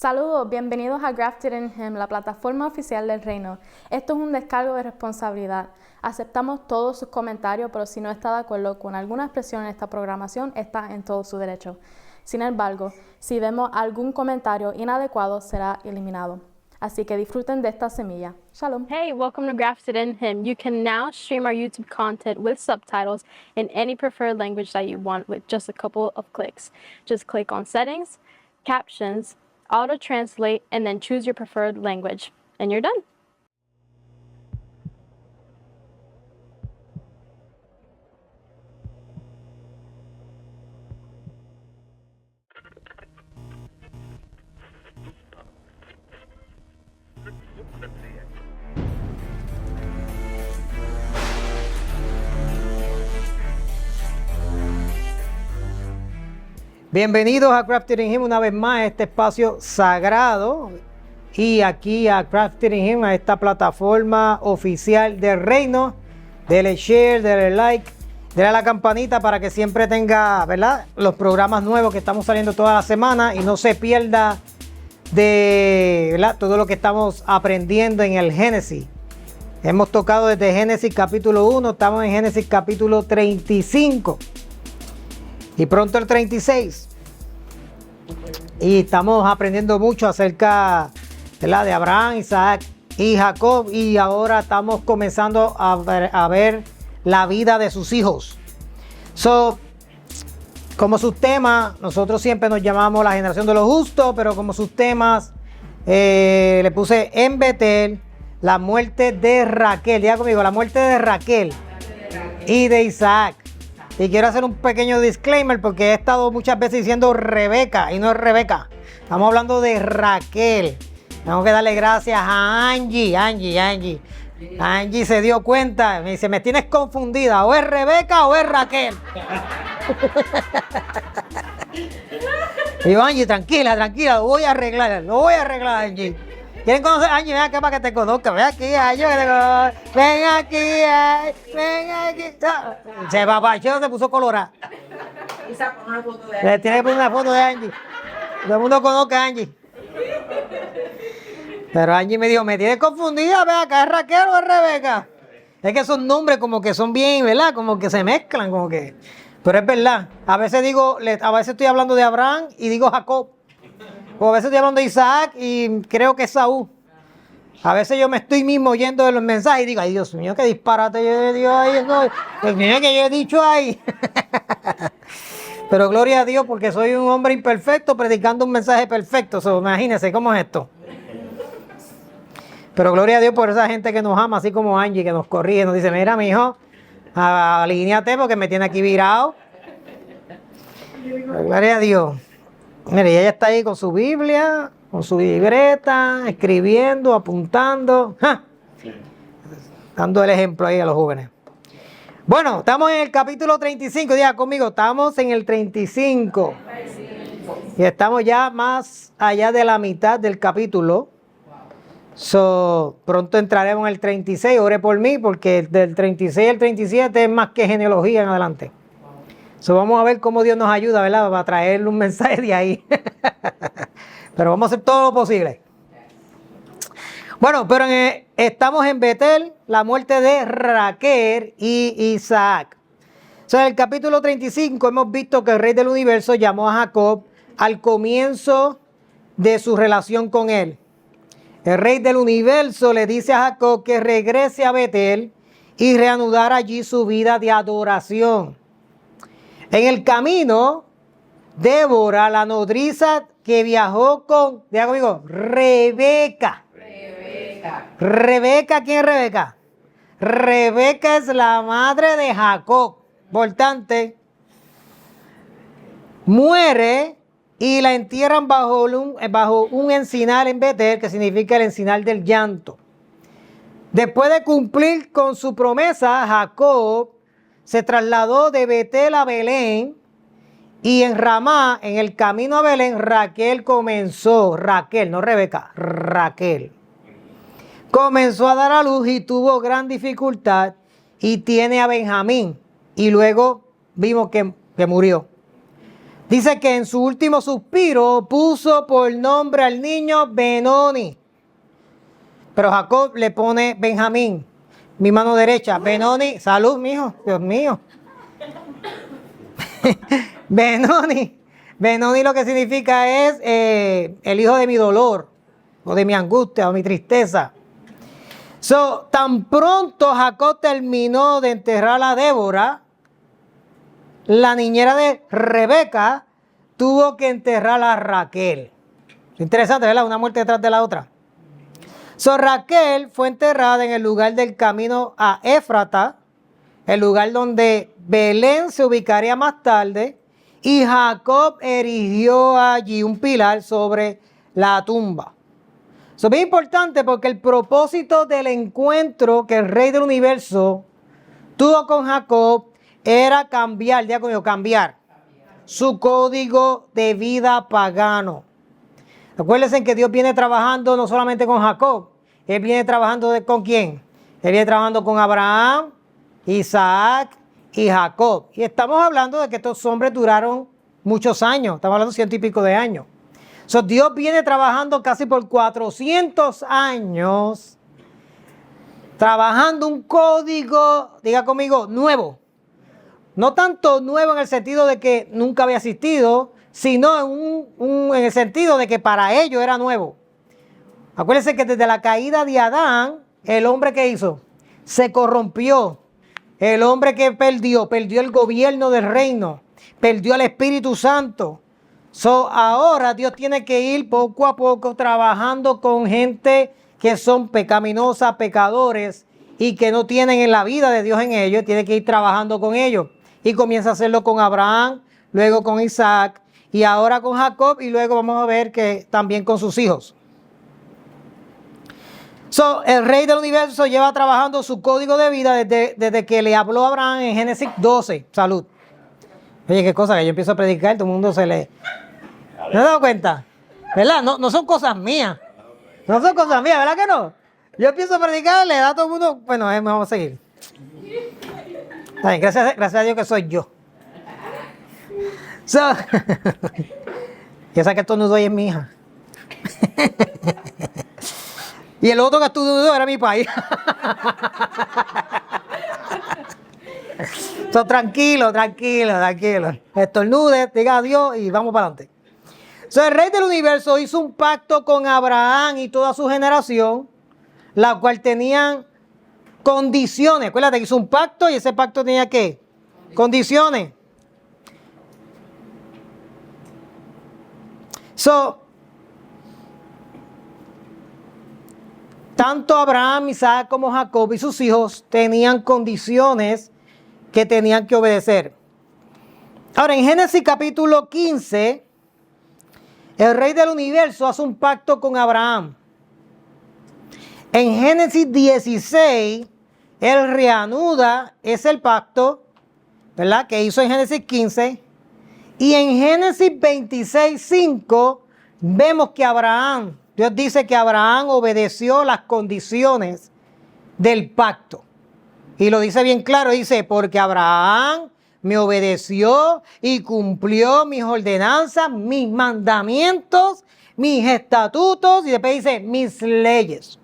Saludos, bienvenidos a Grafted in Him, la plataforma oficial del reino. Esto es un descargo de responsabilidad. Aceptamos todos sus comentarios, pero si no está de acuerdo con alguna expresión en esta programación, está en todo su derecho. Sin embargo, si vemos algún comentario inadecuado, será eliminado. Así que disfruten de esta semilla. Shalom. Hey, welcome to Grafted in Him. You can now stream our YouTube content with subtitles in any preferred language that you want with just a couple of clicks. Just click on Settings, Captions, Auto Translate, and then choose your preferred language, and you're done. Bienvenidos a Grafted in Him una vez más a este espacio sagrado y aquí a Grafted in Him, a esta plataforma oficial del reino. Dele share, dele like, dele a la campanita para que siempre tenga, ¿verdad?, los programas nuevos que estamos saliendo toda la semana y no se pierda de, ¿verdad?, todo lo que estamos aprendiendo en el Génesis. Hemos tocado desde Génesis capítulo 1, estamos en Génesis capítulo 35. Y pronto el 36. Y estamos aprendiendo mucho acerca, ¿verdad?, de Abraham, Isaac y Jacob. Y ahora estamos comenzando a ver la vida de sus hijos. Como sus temas, nosotros siempre nos llamamos la generación de los justos, pero como sus temas, le puse en Betel la muerte de Raquel. Diga conmigo, la muerte de Raquel y de Isaac. Y quiero hacer un pequeño disclaimer porque he estado muchas veces diciendo Rebeca y no es Rebeca. Estamos hablando de Raquel. Tengo que darle gracias a Angie. Angie se dio cuenta. Me dice, me tienes confundida. O es Rebeca o es Raquel. Y yo, Angie, tranquila, lo voy a arreglar, Angie. ¿Quieren conocer a Angie? Ven acá para que te conozca. Ven aquí, Angie, que te conozca. Ven aquí. Se papachó, se puso colorada. Y sacó una foto de Le tiene que poner una foto de Angie. Todo el mundo conoce a Angie. Pero Angie me dijo, me tienes confundida, ven acá, ¿es Raquel o es Rebeca? Es que esos nombres como que son bien, ¿verdad? Como que se mezclan, como que... Pero es verdad. A veces estoy hablando de Abraham y digo Jacob. O a veces estoy hablando de Isaac y creo que es Saúl. A veces yo me estoy mismo oyendo de los mensajes y digo, ay Dios mío, qué disparate yo digo ahí. Dios mío, que yo he dicho ahí. Pero gloria a Dios porque soy un hombre imperfecto predicando un mensaje perfecto. Imagínense cómo es esto. Pero gloria a Dios por esa gente que nos ama, así como Angie, que nos corrige, nos dice, mira, mi hijo, alíñate porque me tiene aquí virado. Pero gloria a Dios. Mire, ella está ahí con su Biblia, con su libreta, escribiendo, apuntando, dando el ejemplo ahí a los jóvenes. Bueno, estamos en el capítulo 35, diga conmigo, estamos en el 35. Y estamos ya más allá de la mitad del capítulo. Pronto entraremos en el 36, ore por mí, porque del 36 al 37 es más que genealogía en adelante. Vamos a ver cómo Dios nos ayuda, ¿verdad?, para traerle un mensaje de ahí. Pero vamos a hacer todo lo posible. Bueno, pero estamos en Betel, la muerte de Raquel y Isaac. En el capítulo 35 hemos visto que el rey del universo llamó a Jacob al comienzo de su relación con él. El rey del universo le dice a Jacob que regrese a Betel y reanudar allí su vida de adoración. En el camino, Débora, la nodriza que viajó con, diga conmigo, Rebeca. Rebeca, ¿quién es Rebeca? Rebeca es la madre de Jacob. Importante. Muere y la entierran bajo un encinar en Betel, que significa el encinar del llanto. Después de cumplir con su promesa, Jacob se trasladó de Betel a Belén y en Ramá, en el camino a Belén, Raquel, no Rebeca, Raquel, comenzó a dar a luz y tuvo gran dificultad y tiene a Benjamín y luego vimos que murió. Dice que en su último suspiro puso por nombre al niño Benoni. Pero Jacob le pone Benjamín, mi mano derecha. Benoni, salud, mijo, Dios mío. Benoni. Benoni lo que significa es el hijo de mi dolor, o de mi angustia, o mi tristeza. Tan pronto Jacob terminó de enterrar a Débora, la niñera de Rebeca tuvo que enterrar a Raquel. Interesante, ¿verdad? Una muerte detrás de la otra. Raquel fue enterrada en el lugar del camino a Éfrata, el lugar donde Belén se ubicaría más tarde, y Jacob erigió allí un pilar sobre la tumba. Eso es bien importante porque el propósito del encuentro que el Rey del Universo tuvo con Jacob era cambiar, ya conmigo, cambiar su código de vida pagano. Acuérdense que Dios viene trabajando no solamente con Jacob, Él viene trabajando ¿con quién? Él viene trabajando con Abraham, Isaac y Jacob. Y estamos hablando de que estos hombres duraron muchos años, estamos hablando de 100 y pico de años. Dios viene trabajando casi por 400 años, trabajando un código, diga conmigo, nuevo. No tanto nuevo en el sentido de que nunca había existido, sino en el sentido de que para ellos era nuevo. Acuérdense que desde la caída de Adán, el hombre que hizo, se corrompió. El hombre que perdió el gobierno del reino, perdió al Espíritu Santo. Ahora Dios tiene que ir poco a poco trabajando con gente que son pecaminosa, pecadores y que no tienen en la vida de Dios en ellos. Tiene que ir trabajando con ellos. Y comienza a hacerlo con Abraham, luego con Isaac y ahora con Jacob y luego vamos a ver que también con sus hijos. El Rey del Universo lleva trabajando su código de vida desde que le habló a Abraham en Génesis 12. Salud. Oye, qué cosa que yo empiezo a predicar, todo el mundo se le... ¿No has dado cuenta? ¿Verdad? No son cosas mías. No son cosas mías, ¿verdad que no? Yo empiezo a predicar, le da a todo el mundo... Bueno, vamos a seguir. Ay, gracias a Dios que soy yo. Yo sé que estornudó ahí es mi hija. Y el otro que estornudó era mi país. Tranquilo. Estornude, diga adiós y vamos para adelante. El Rey del Universo hizo un pacto con Abraham y toda su generación, la cual tenían condiciones. Acuérdate que hizo un pacto y ese pacto tenía ¿qué? Condiciones. Tanto Abraham, Isaac como Jacob y sus hijos tenían condiciones que tenían que obedecer. Ahora, en Génesis capítulo 15, el Rey del Universo hace un pacto con Abraham. En Génesis 16, él reanuda ese pacto, ¿verdad? Que hizo en Génesis 15. Y en Génesis 26:5 vemos que Dios dice que Abraham obedeció las condiciones del pacto. Y lo dice bien claro, dice, porque Abraham me obedeció y cumplió mis ordenanzas, mis mandamientos, mis estatutos, y después dice, mis leyes.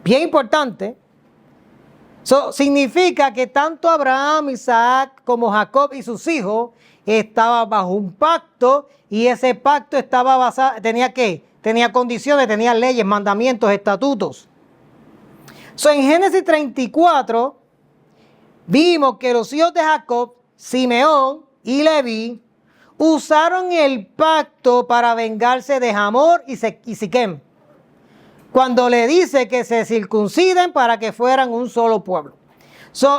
Bien importante. Significa que tanto Abraham, Isaac como Jacob y sus hijos estaban bajo un pacto y ese pacto estaba basado, tenía condiciones, tenía leyes, mandamientos, estatutos. En Génesis 34 vimos que los hijos de Jacob, Simeón y Leví, usaron el pacto para vengarse de Hamor y Siquem, cuando le dice que se circunciden para que fueran un solo pueblo.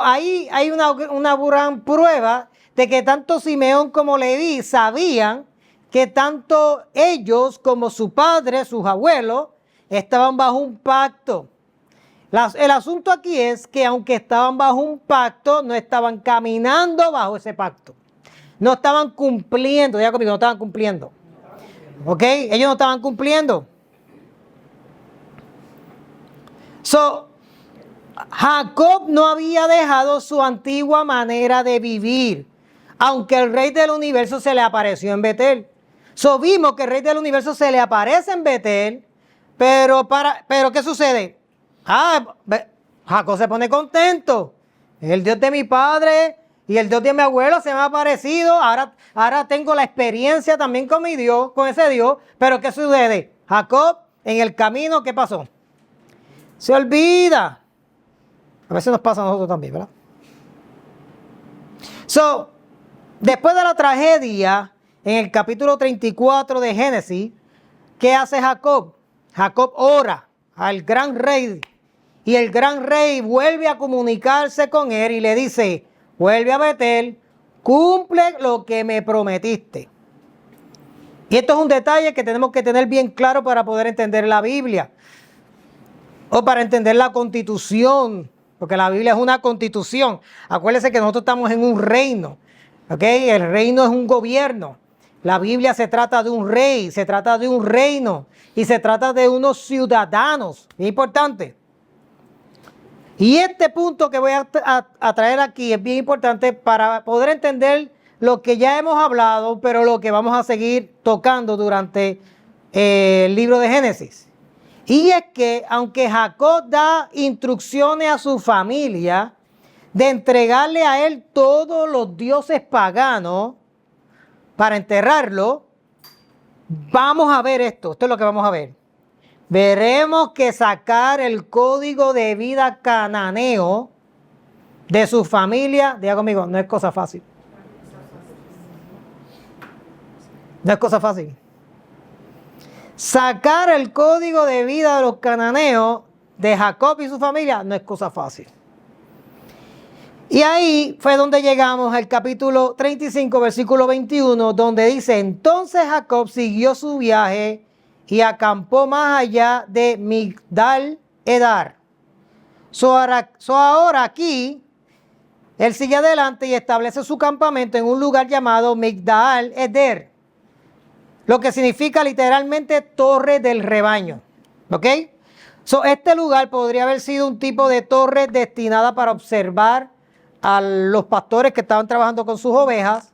Ahí hay una gran prueba de que tanto Simeón como Leví sabían que tanto ellos como su padre, sus abuelos, estaban bajo un pacto. El asunto aquí es que aunque estaban bajo un pacto, no estaban caminando bajo ese pacto. No estaban cumpliendo, ya conmigo, no estaban cumpliendo. ¿Ok? Ellos no estaban cumpliendo. Jacob no había dejado su antigua manera de vivir. aunque el rey del universo se le apareció en Betel. So vimos que el rey del universo se le aparece en Betel, pero ¿qué sucede? Jacob se pone contento. El Dios de mi padre y el Dios de mi abuelo se me ha aparecido. Ahora tengo la experiencia también con mi Dios, con ese Dios. Pero ¿qué sucede? Jacob, en el camino, ¿qué pasó? Se olvida. A veces nos pasa a nosotros también, ¿verdad? So, después de la tragedia, en el capítulo 34 de Génesis, ¿qué hace Jacob? Jacob ora al gran rey y el gran rey vuelve a comunicarse con él y le dice, vuelve a Betel, cumple lo que me prometiste. Y esto es un detalle que tenemos que tener bien claro para poder entender la Biblia o para entender la constitución, porque la Biblia es una constitución. Acuérdense que nosotros estamos en un reino, ¿ok? El reino es un gobierno. La Biblia se trata de un rey, se trata de un reino y se trata de unos ciudadanos. Es importante. Y este punto que voy a traer aquí es bien importante para poder entender lo que ya hemos hablado, pero lo que vamos a seguir tocando durante el libro de Génesis. Y es que aunque Jacob da instrucciones a su familia de entregarle a él todos los dioses paganos para enterrarlo, vamos a ver esto es lo que vamos a ver. Veremos que sacar el código de vida cananeo de su familia, diga conmigo, no es cosa fácil. No es cosa fácil. Sacar el código de vida de los cananeos de Jacob y su familia no es cosa fácil. Y ahí fue donde llegamos al capítulo 35, versículo 21, donde dice, entonces Jacob siguió su viaje y acampó más allá de Migdal Edar. Ahora aquí, él sigue adelante y establece su campamento en un lugar llamado Migdal Eder, lo que significa literalmente torre del rebaño. ¿Ok? Este lugar podría haber sido un tipo de torre destinada para observar a los pastores que estaban trabajando con sus ovejas.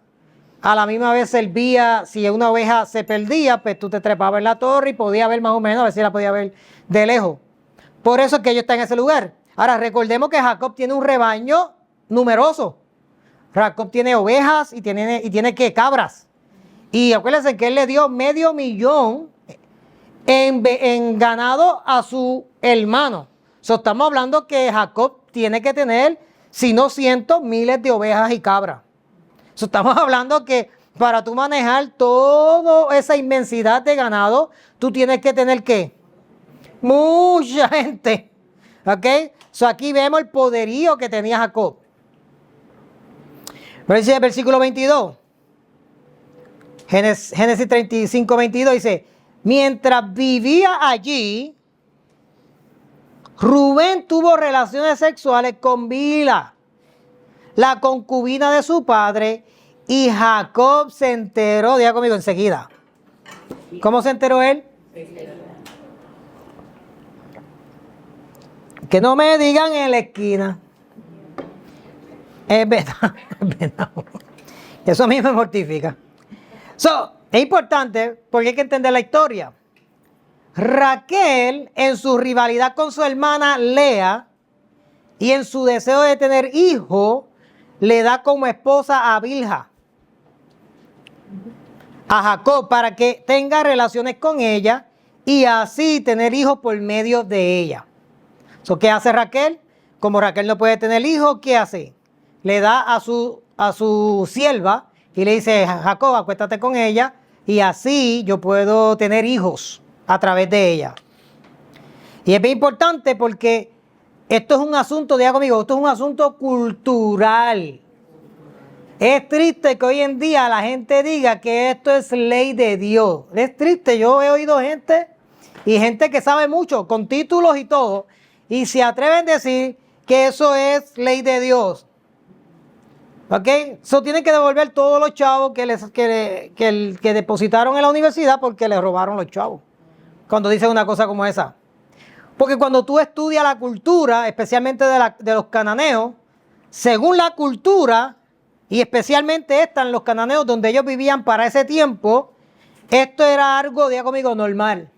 A la misma vez servía, si una oveja se perdía, pues tú te trepabas en la torre y podías ver más o menos, a ver si la podía ver de lejos. Por eso es que ellos están en ese lugar. Ahora, recordemos que Jacob tiene un rebaño numeroso. Jacob tiene ovejas y tiene ¿qué? Cabras. Y acuérdense que él le dio $500,000 en ganado a su hermano. Estamos hablando que Jacob tiene que tener, si no cientos, miles de ovejas y cabras. Estamos hablando que para tú manejar toda esa inmensidad de ganado, tú tienes que tener ¿qué? Mucha gente. ¿Ok? Aquí vemos el poderío que tenía Jacob. Versículo 22. Génesis 35, 22 dice, mientras vivía allí, Rubén tuvo relaciones sexuales con Bilha, la concubina de su padre, y Jacob se enteró, diga conmigo enseguida. ¿Cómo se enteró él? Que no me digan en la esquina. Es verdad, es verdad. Eso a mí me mortifica. Es importante porque hay que entender la historia. Raquel, en su rivalidad con su hermana Lea y en su deseo de tener hijo, le da como esposa a Bilha, a Jacob, para que tenga relaciones con ella y así tener hijos por medio de ella. ¿Qué hace Raquel? Como Raquel no puede tener hijos, ¿qué hace? Le da a su sierva y le dice, Jacob, acuéstate con ella y así yo puedo tener hijos a través de ella. Y es bien importante porque esto es un asunto, diga conmigo, esto es un asunto cultural. Es triste que hoy en día la gente diga que esto es ley de Dios. Es triste, yo he oído gente que sabe mucho, con títulos y todo, y se atreven a decir que eso es ley de Dios. ¿Ok? Tienen que devolver todos los chavos que depositaron en la universidad porque les robaron los chavos. Cuando dicen una cosa como esa. Porque cuando tú estudias la cultura, especialmente de los cananeos, según la cultura y especialmente en los cananeos donde ellos vivían para ese tiempo, esto era algo, diga conmigo, normal.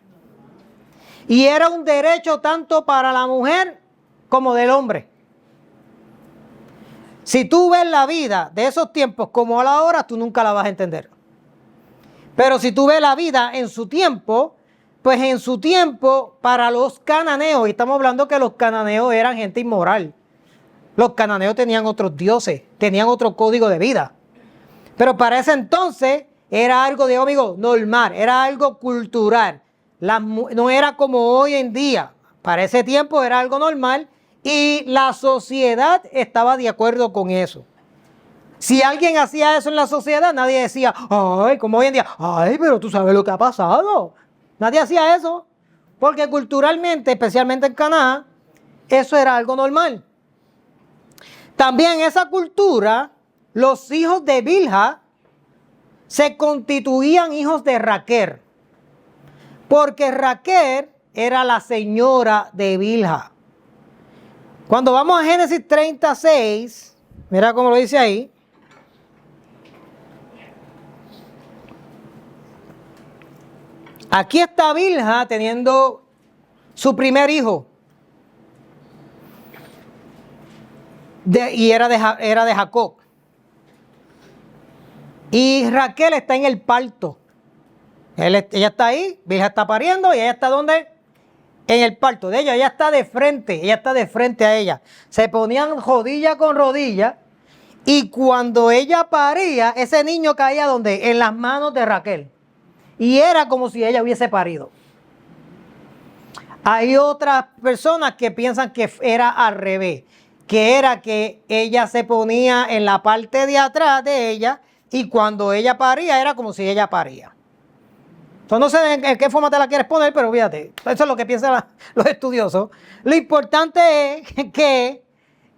Y era un derecho tanto para la mujer como del hombre. Si tú ves la vida de esos tiempos como a la hora, tú nunca la vas a entender. Pero si tú ves la vida en su tiempo, pues en su tiempo para los cananeos, y estamos hablando que los cananeos eran gente inmoral. Los cananeos tenían otros dioses, tenían otro código de vida. Pero para ese entonces era algo, digo amigo, normal, era algo cultural. No era como hoy en día. Para ese tiempo era algo normal y la sociedad estaba de acuerdo con eso. Si alguien hacía eso en la sociedad, nadie decía, ay, como hoy en día, ay, pero tú sabes lo que ha pasado. Nadie hacía eso, porque culturalmente, especialmente en Canaán, eso era algo normal. También en esa cultura, los hijos de Bilha se constituían hijos de Raquel, porque Raquel era la señora de Bilha. Cuando vamos a Génesis 36, mira cómo lo dice ahí. Aquí está Bilha teniendo su primer hijo. Y era de Jacob. Y Raquel está en el parto. Ella está ahí, Bilha está pariendo y ella está ¿dónde? En el parto de ella está de frente, a ella. Se ponían rodilla con rodilla y cuando ella paría, ese niño caía ¿dónde? En las manos de Raquel. Y era como si ella hubiese parido. Hay otras personas que piensan que era al revés, que era que ella se ponía en la parte de atrás de ella y cuando ella paría era como si ella paría. Entonces no sé en qué forma te la quieres poner, pero fíjate, eso es lo que piensan los estudiosos. Lo importante es que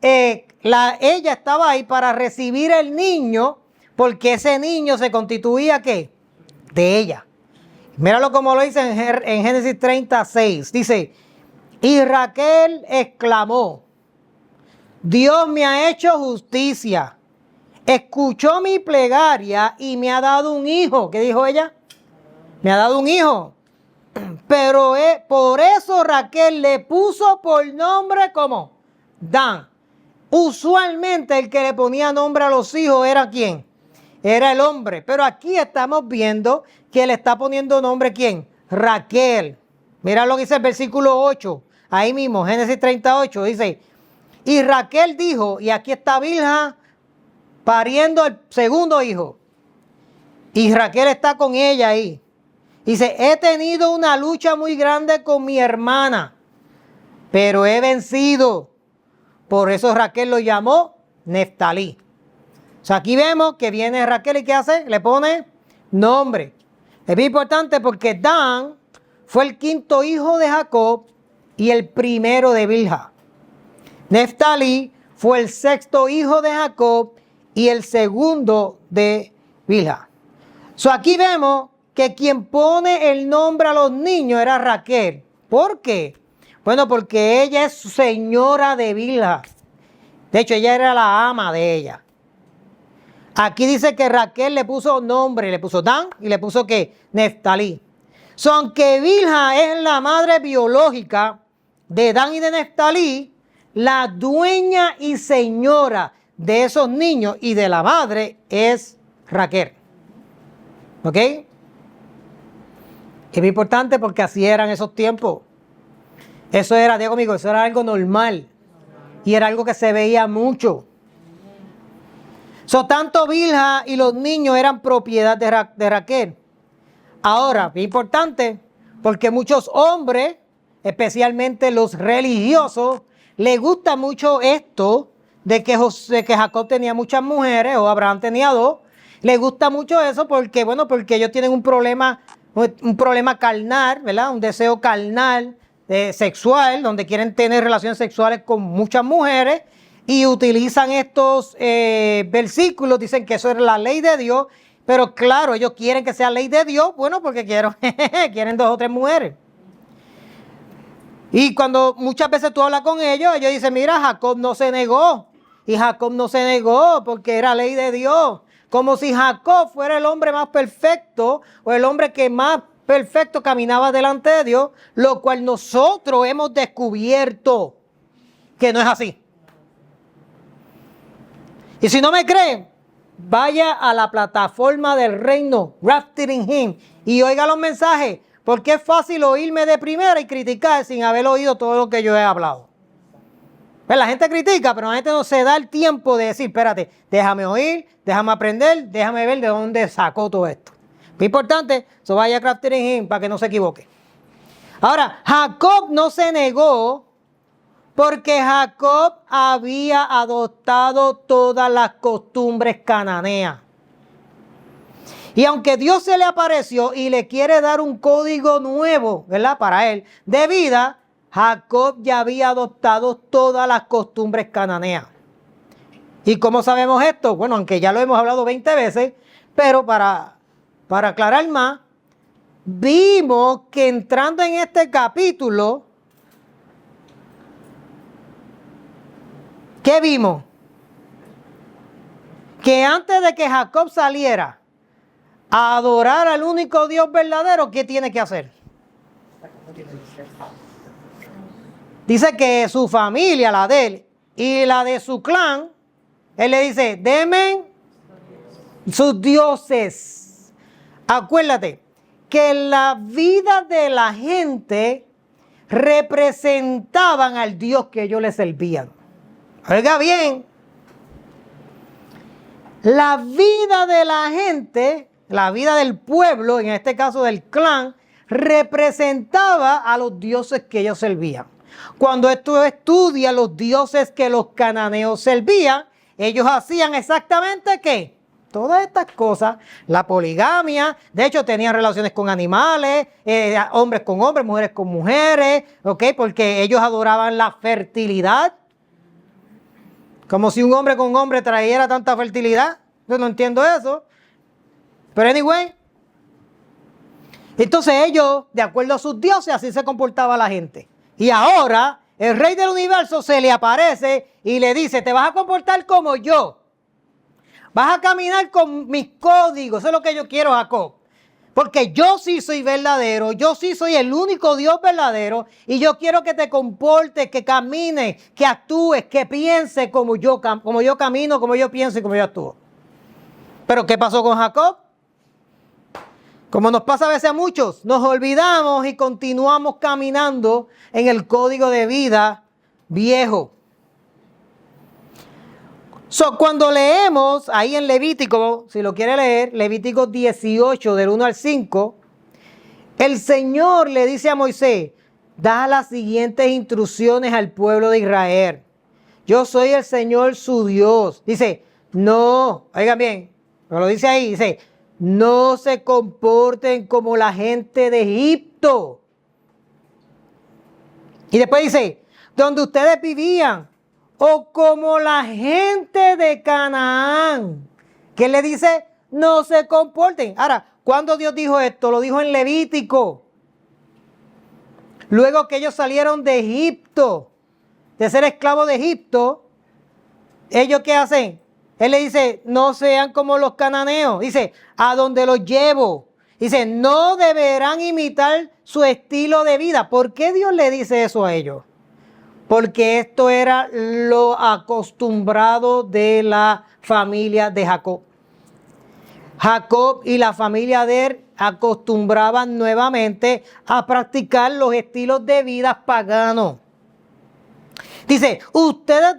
ella estaba ahí para recibir el niño, porque ese niño se constituía ¿qué? De ella. Míralo como lo dice en Génesis 36. Dice, y Raquel exclamó, Dios me ha hecho justicia, escuchó mi plegaria y me ha dado un hijo. ¿Qué dijo ella? Me ha dado un hijo. Pero por eso Raquel le puso por nombre como Dan. Usualmente el que le ponía nombre a los hijos era ¿quién? Era el hombre. Pero aquí estamos viendo que le está poniendo nombre ¿quién? Raquel. Mira lo que dice el versículo 8. Ahí mismo, Génesis 38. Dice, y Raquel dijo, y aquí está Bilha pariendo el segundo hijo. Y Raquel está con ella ahí. Dice, he tenido una lucha muy grande con mi hermana, pero he vencido. Por eso Raquel lo llamó Neftalí. O sea, aquí vemos que viene Raquel y ¿qué hace? Le pone nombre. Es bien importante porque Dan fue el quinto hijo de Jacob y el primero de Bilha. Neftalí fue el sexto hijo de Jacob y el segundo de Bilha. So, aquí vemos que quien pone el nombre a los niños era Raquel. ¿Por qué? Bueno, porque ella es señora de Bilha. De hecho, ella era la ama de ella. Aquí dice que Raquel le puso nombre, le puso Dan y le puso ¿qué? Neftalí. So, aunque Bilha es la madre biológica de Dan y de Neftalí, la dueña y señora de esos niños y de la madre es Raquel. ¿Ok? Es muy importante porque así eran esos tiempos. Eso era, digo conmigo, eso era algo normal. Y era algo que se veía mucho. Tanto Bilha y los niños eran propiedad de Raquel. Ahora, es importante porque muchos hombres, especialmente los religiosos, les gusta mucho esto de que Jacob tenía muchas mujeres o Abraham tenía dos. Les gusta mucho eso porque, bueno, porque ellos tienen un problema carnal, ¿verdad? Un deseo carnal, sexual, donde quieren tener relaciones sexuales con muchas mujeres y utilizan estos versículos, dicen que eso es la ley de Dios, pero claro, ellos quieren que sea ley de Dios, bueno, porque quieren 2 o 3 mujeres. Y cuando muchas veces tú hablas con ellos, ellos dicen, mira, Jacob no se negó, y Jacob no se negó porque era ley de Dios. Como si Jacob fuera el hombre más perfecto o el hombre que más perfecto caminaba delante de Dios, lo cual nosotros hemos descubierto que no es así. Y si no me creen, vaya a la plataforma del reino, Grafted in Him, y oiga los mensajes, porque es fácil oírme de primera y criticar sin haber oído todo lo que yo he hablado. Pues la gente critica, pero la gente no se da el tiempo de decir, espérate, déjame oír, déjame aprender, déjame ver de dónde sacó todo esto. Muy importante, eso vaya a Grafted in Him para que no se equivoque. Ahora, Jacob no se negó porque Jacob había adoptado todas las costumbres cananeas. Y aunque Dios se le apareció y le quiere dar un código nuevo, ¿verdad? Para él, de vida, Jacob ya había adoptado todas las costumbres cananeas. ¿Y cómo sabemos esto? Bueno, aunque ya lo hemos hablado 20 veces, pero para aclarar más, vimos que entrando en este capítulo, ¿qué vimos? Que antes de que Jacob saliera a adorar al único Dios verdadero, ¿qué tiene que hacer? Dice que su familia, la de él y la de su clan, él le dice, denme sus dioses. Acuérdate que la vida de la gente representaban al Dios que ellos le servían. Oiga bien, la vida de la gente, la vida del pueblo, en este caso del clan, representaba a los dioses que ellos servían. Cuando tú estudias los dioses que los cananeos servían, ellos hacían exactamente ¿qué? Todas estas cosas, la poligamia, de hecho tenían relaciones con animales, hombres con hombres, mujeres con mujeres, ¿ok? Porque ellos adoraban la fertilidad. Como si un hombre con hombre trajera tanta fertilidad. Yo no entiendo eso. Pero anyway. Entonces ellos, de acuerdo a sus dioses, así se comportaba la gente. Y ahora el rey del universo se le aparece y le dice, te vas a comportar como yo. Vas a caminar con mis códigos. Eso es lo que yo quiero, Jacob. Porque yo sí soy verdadero, yo sí soy el único Dios verdadero y yo quiero que te comportes, que camines, que actúes, que pienses como yo camino, como yo pienso y como yo actúo. Pero ¿qué pasó con Jacob? Como nos pasa a veces a muchos, nos olvidamos y continuamos caminando en el código de vida viejo. Cuando leemos ahí en Levítico, si lo quiere leer, Levítico 18 del 1 al 5, el Señor le dice a Moisés, da las siguientes instrucciones al pueblo de Israel. Yo soy el Señor su Dios. Dice, no, oigan bien, lo dice ahí, dice, no se comporten como la gente de Egipto. Y después dice, donde ustedes vivían, o como la gente de Canaán. ¿Qué le dice? No se comporten. Ahora, ¿cuándo Dios dijo esto? Lo dijo en Levítico. Luego que ellos salieron de Egipto, de ser esclavos de Egipto, ¿ellos qué hacen? Él le dice, no sean como los cananeos. Dice, a donde los llevo. Dice, no deberán imitar su estilo de vida. ¿Por qué Dios le dice eso a ellos? Porque esto era lo acostumbrado de la familia de Jacob. Jacob y la familia de él acostumbraban nuevamente a practicar los estilos de vida paganos. Dice, ustedes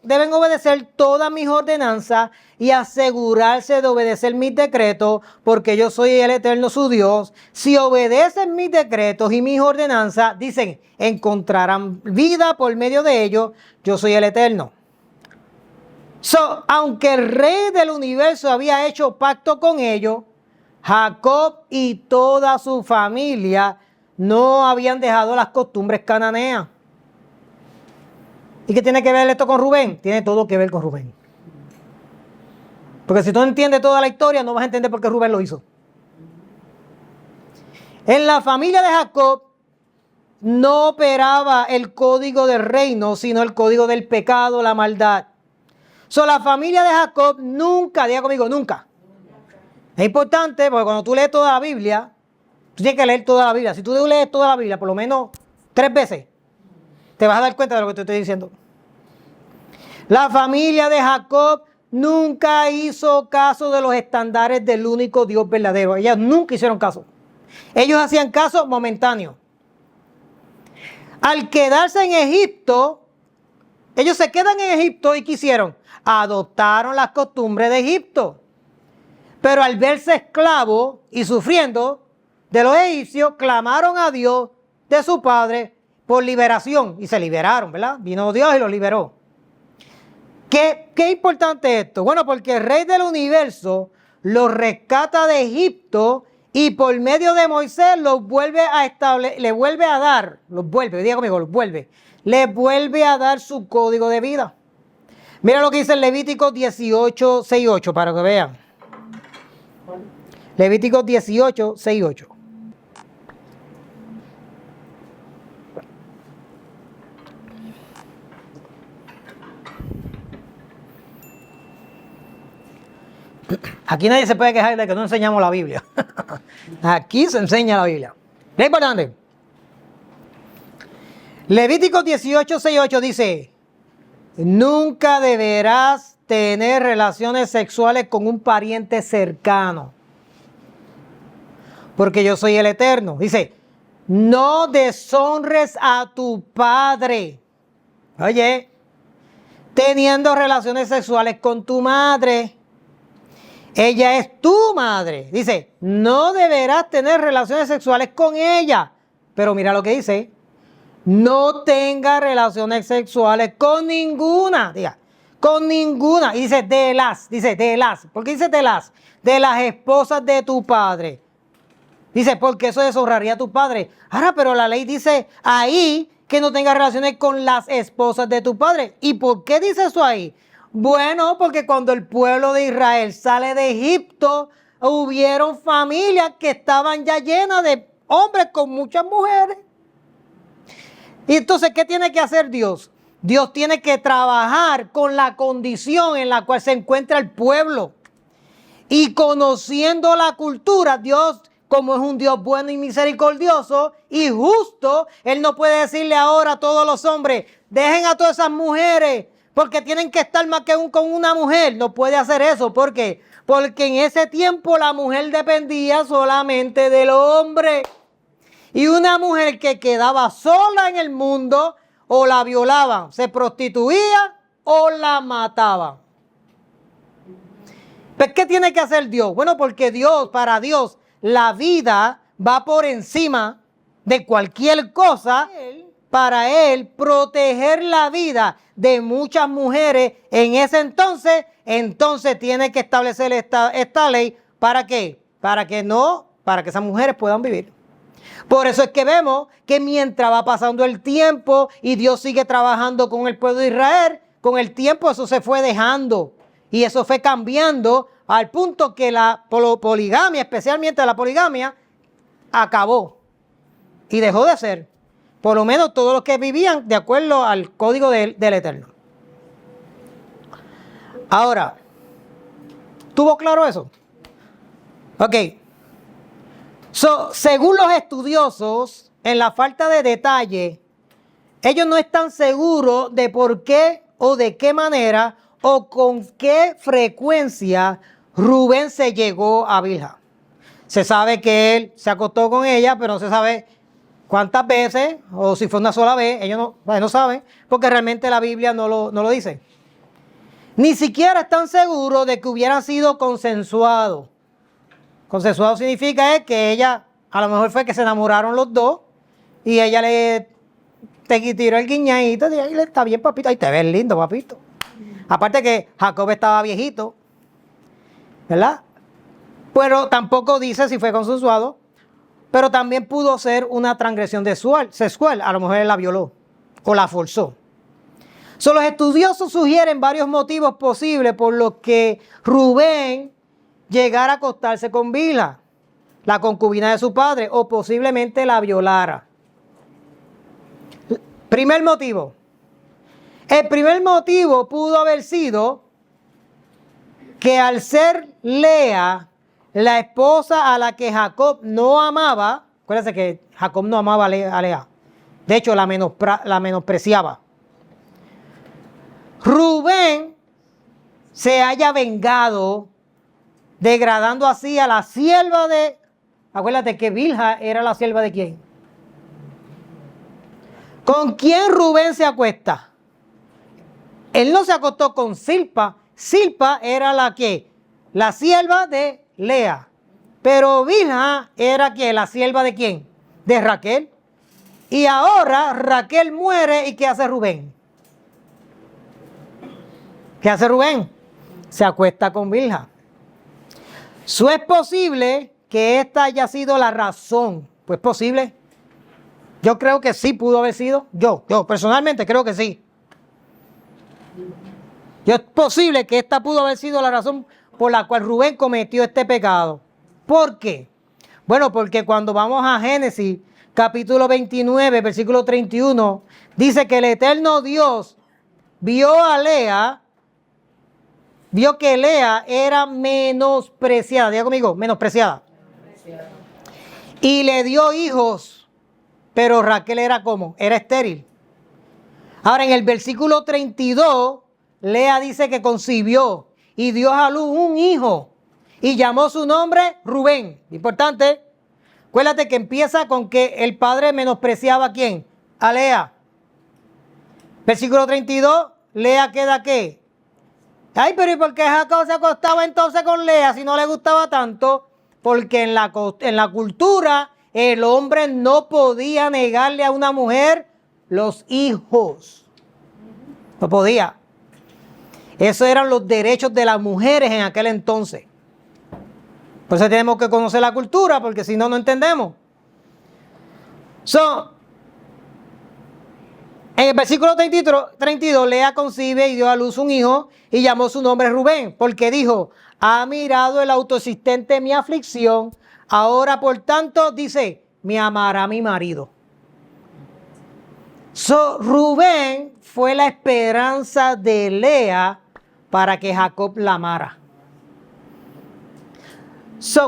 deben obedecer todas mis ordenanzas y asegurarse de obedecer mis decretos, porque yo soy el Eterno su Dios. Si obedecen mis decretos y mis ordenanzas, dicen, encontrarán vida por medio de ellos. Yo soy el Eterno. Aunque el rey del universo había hecho pacto con ellos, Jacob y toda su familia no habían dejado las costumbres cananeas. ¿Y qué tiene que ver esto con Rubén? Tiene todo que ver con Rubén. Porque si tú no entiendes toda la historia, no vas a entender por qué Rubén lo hizo. En la familia de Jacob no operaba el código del reino, sino el código del pecado, la maldad. La familia de Jacob nunca, diga conmigo, nunca. Es importante porque cuando tú lees toda la Biblia, tú tienes que leer toda la Biblia. Si tú lees toda la Biblia por lo menos 3 veces, te vas a dar cuenta de lo que te estoy diciendo. La familia de Jacob nunca hizo caso de los estándares del único Dios verdadero. Ellas nunca hicieron caso. Ellos hacían caso momentáneo. Al quedarse en Egipto, ellos se quedan en Egipto y ¿qué hicieron? Adoptaron las costumbres de Egipto. Pero al verse esclavos y sufriendo de los egipcios, clamaron a Dios de su padre por liberación y se liberaron, ¿verdad? Vino Dios y los liberó. ¿Qué importante es esto? Bueno, porque el Rey del Universo los rescata de Egipto y por medio de Moisés los vuelve a establecer, les vuelve a dar su código de vida. Mira lo que dice el Levítico 18, 6, 8 para que vean. Levítico 18, 6, 8. Aquí nadie se puede quejar de que no enseñamos la Biblia. Aquí se enseña la Biblia. Es importante. Levítico 18, 6, 8 dice: nunca deberás tener relaciones sexuales con un pariente cercano, porque yo soy el Eterno. Dice: no deshonres a tu padre. Oye, teniendo relaciones sexuales con tu madre. Ella es tu madre. Dice, no deberás tener relaciones sexuales con ella. Pero mira lo que dice. No tenga relaciones sexuales con ninguna. Diga, con ninguna. Y dice, de las. ¿Por qué dice de las? De las esposas de tu padre. Dice, porque eso deshonraría a tu padre. Ahora, pero la ley dice ahí que no tenga relaciones con las esposas de tu padre. ¿Y por qué dice eso ahí? Bueno, porque cuando el pueblo de Israel sale de Egipto, hubieron familias que estaban ya llenas de hombres con muchas mujeres. Y entonces, ¿qué tiene que hacer Dios? Dios tiene que trabajar con la condición en la cual se encuentra el pueblo. Y conociendo la cultura, Dios, como es un Dios bueno y misericordioso y justo, Él no puede decirle ahora a todos los hombres, dejen a todas esas mujeres, porque tienen que estar más que con una mujer. No puede hacer eso. ¿Por qué? Porque en ese tiempo la mujer dependía solamente del hombre. Y una mujer que quedaba sola en el mundo, o la violaban, se prostituía o la mataban. ¿Pero qué tiene que hacer Dios? Bueno, porque para Dios, la vida va por encima de cualquier cosa. Para Él proteger la vida de muchas mujeres en ese entonces tiene que establecer esta ley. ¿Para qué? Para que esas mujeres puedan vivir. Por eso es que vemos que mientras va pasando el tiempo y Dios sigue trabajando con el pueblo de Israel, con el tiempo eso se fue dejando y eso fue cambiando al punto que la poligamia, especialmente la poligamia, acabó y dejó de ser. Por lo menos todos los que vivían de acuerdo al código del Eterno. Ahora, ¿tuvo claro eso? Ok. Según los estudiosos, en la falta de detalle, ellos no están seguros de por qué o de qué manera o con qué frecuencia Rubén se llegó a Bilha. Se sabe que él se acostó con ella, pero no se sabe cuántas veces, o si fue una sola vez. Ellos no saben, porque realmente la Biblia no lo dice. Ni siquiera están seguros de que hubieran sido consensuados. Consensuado significa que ella, a lo mejor fue que se enamoraron los dos, y ella te tiró el guiñadito, y ahí está bien, papito, ahí te ves lindo, papito. Aparte que Jacob estaba viejito, ¿verdad? Pero tampoco dice si fue consensuado. Pero también pudo ser una transgresión sexual. A lo mejor él la violó o la forzó. Los estudiosos sugieren varios motivos posibles por los que Rubén llegara a acostarse con Bilha, la concubina de su padre, o posiblemente la violara. Primer motivo. El primer motivo pudo haber sido que al ser Lea la esposa a la que Jacob no amaba, acuérdense que Jacob no amaba a Lea, de hecho la menospreciaba, Rubén se haya vengado, degradando así a la sierva de, acuérdate que Bilha era la sierva de quién. ¿Con quién Rubén se acuesta? Él no se acostó con Silpa. Silpa era la sierva de Lea. Pero Bilha era ¿qué? La sierva de quién? De Raquel. Y ahora Raquel muere y ¿qué hace Rubén? ¿Qué hace Rubén? Se acuesta con Bilha. ¿Es posible que esta haya sido la razón? Pues posible. Yo creo que sí pudo haber sido. Yo personalmente creo que sí. Es posible que esta pudo haber sido la razón por la cual Rubén cometió este pecado. ¿Por qué? Bueno, porque cuando vamos a Génesis, capítulo 29, versículo 31, dice que el eterno Dios vio que Lea era menospreciada. Diga conmigo, menospreciada. Y le dio hijos, pero Raquel era ¿cómo? Era estéril. Ahora en el versículo 32, Lea dice que concibió y dio a luz un hijo y llamó su nombre Rubén. Importante, acuérdate que empieza con que el padre menospreciaba ¿a quién? A Lea. Versículo 32, Lea queda ¿qué? Ay, pero ¿y por qué Jacob se acostaba entonces con Lea si no le gustaba tanto? Porque en la cultura el hombre no podía negarle a una mujer los hijos. No podía. Esos eran los derechos de las mujeres en aquel entonces. Por eso tenemos que conocer la cultura, porque si no, no entendemos. En el versículo 32, Lea concibe y dio a luz un hijo y llamó su nombre Rubén, porque dijo, ha mirado el autoexistente mi aflicción, ahora por tanto, dice, me amará mi marido. Rubén fue la esperanza de Lea para que Jacob la amara.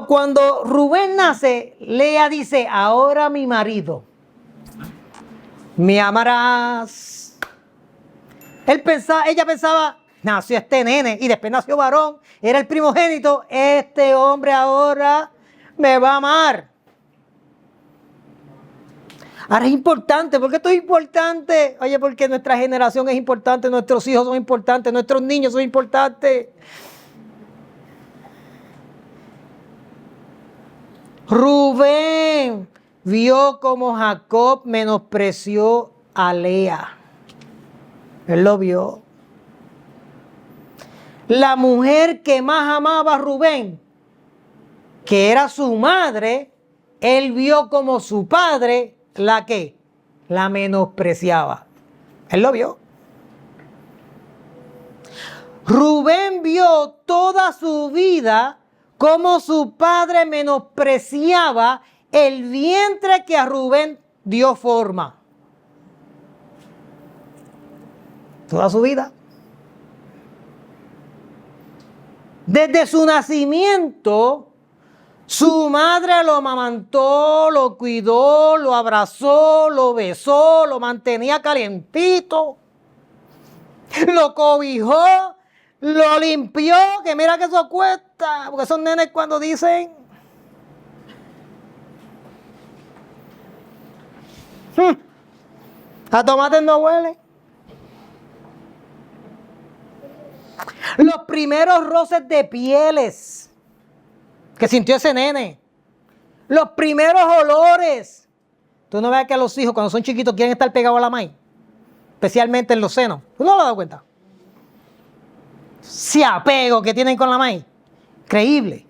Cuando Rubén nace, Lea dice, ahora mi marido, me amarás. Ella pensaba, nació este nene y después nació varón, era el primogénito, este hombre ahora me va a amar. Ahora es importante, ¿por qué esto es importante? Oye, porque nuestra generación es importante, nuestros hijos son importantes, nuestros niños son importantes. Rubén vio como Jacob menospreció a Lea. Él lo vio. La mujer que más amaba a Rubén, que era su madre, él vio como su padre la menospreciaba. Él lo vio. Rubén vio toda su vida como su padre menospreciaba el vientre que a Rubén dio forma. Toda su vida. Desde su nacimiento, su madre lo amamantó, lo cuidó, lo abrazó, lo besó, lo mantenía calientito, lo cobijó, lo limpió, que mira que eso cuesta, porque esos nenes cuando dicen, a tomate no huele. Los primeros roces de pieles que sintió ese nene. Los primeros olores. Tú no ves que los hijos cuando son chiquitos quieren estar pegados a la maíz. Especialmente en los senos. ¿Tú no lo has dado cuenta? Ese apego que tienen con la maíz. Increíble.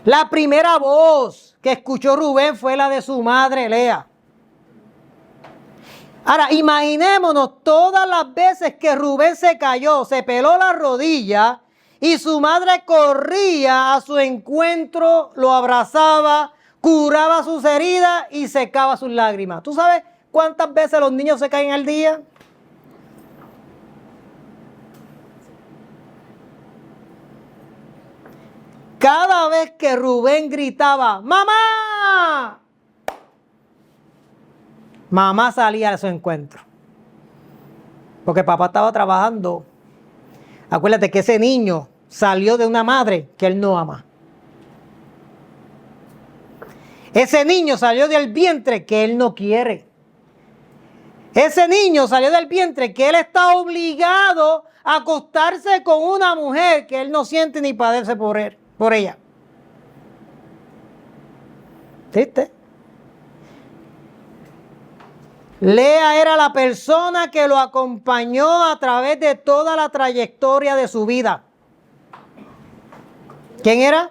La primera voz que escuchó Rubén fue la de su madre Lea. Ahora, imaginémonos todas las veces que Rubén se cayó, se peló la rodilla y su madre corría a su encuentro, lo abrazaba, curaba sus heridas y secaba sus lágrimas. ¿Tú sabes cuántas veces los niños se caen al día? Cada vez que Rubén gritaba, ¡mamá!, mamá salía a su encuentro. Porque papá estaba trabajando. Acuérdate que ese niño salió de una madre que él no ama. Ese niño salió del vientre que él no quiere. Ese niño salió del vientre que él está obligado a acostarse con una mujer que él no siente ni padece por ella. ¿Viste? Lea era la persona que lo acompañó a través de toda la trayectoria de su vida. ¿Quién era?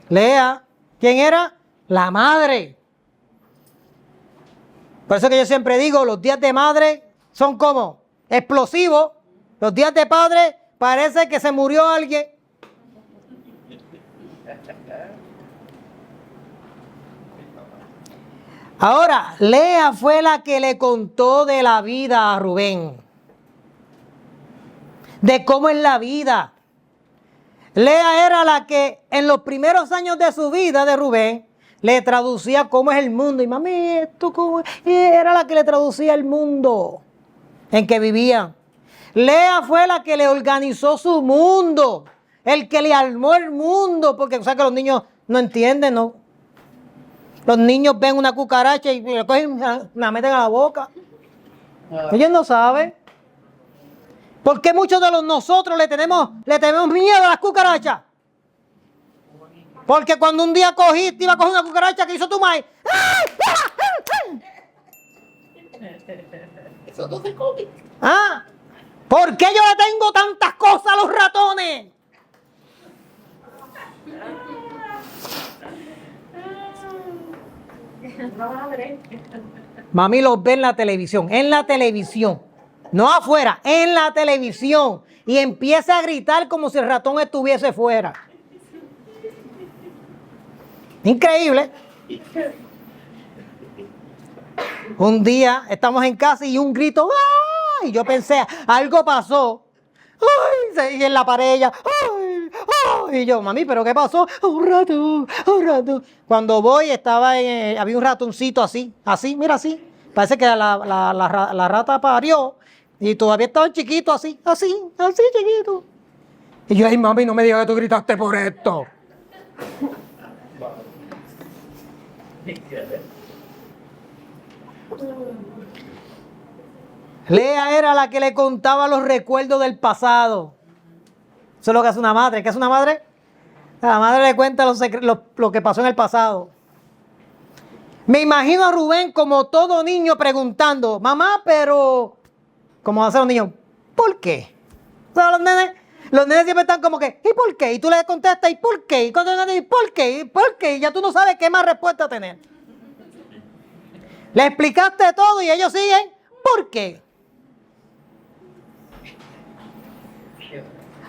Lea. ¿Quién era? La madre. Por eso que yo siempre digo, los días de madre son como explosivos. Los días de padre parece que se murió alguien. Ahora, Lea fue la que le contó de la vida a Rubén. De cómo es la vida. Lea era la que en los primeros años de su vida de Rubén le traducía cómo es el mundo. Y mami, esto cómo es. Y era la que le traducía el mundo en que vivían. Lea fue la que le organizó su mundo. El que le armó el mundo. Porque o sea que los niños no entienden, ¿no? Los niños ven una cucaracha y la cogen, la meten a la boca. Ellos no saben. ¿Por qué muchos de nosotros le tenemos miedo a las cucarachas? Porque cuando un día cogiste, iba a coger una cucaracha que hizo tu madre. Eso no se come. ¿Ah? ¿Por qué yo le tengo tantas cosas a los ratones? Mami los ve en la televisión, no afuera, en la televisión, y empieza a gritar como si el ratón estuviese fuera. Increíble. Un día estamos en casa y un grito, ¡ah! Y yo pensé, algo pasó. ¡Ay! Y en la pared ella, ¡ay! ¡Ay! Y yo, mami, ¿pero qué pasó? Un rato. Cuando voy había un ratoncito así, mira así. Parece que la rata parió y todavía estaba chiquito así chiquito. Y yo, ay, mami, no me digas que tú gritaste por esto. Lea era la que le contaba los recuerdos del pasado. Eso es lo que hace una madre. ¿Qué hace una madre? La madre le cuenta lo que pasó en el pasado. Me imagino a Rubén como todo niño preguntando, mamá, pero... ¿Cómo hacen los niños? ¿Por qué? O sea, los nenes siempre están como que, ¿y por qué? Y tú le contestas, ¿y por qué? Y cuando ¿y por qué? ¿Y por qué? Y ya tú no sabes qué más respuesta tener. Le explicaste todo y ellos siguen, ¿por qué?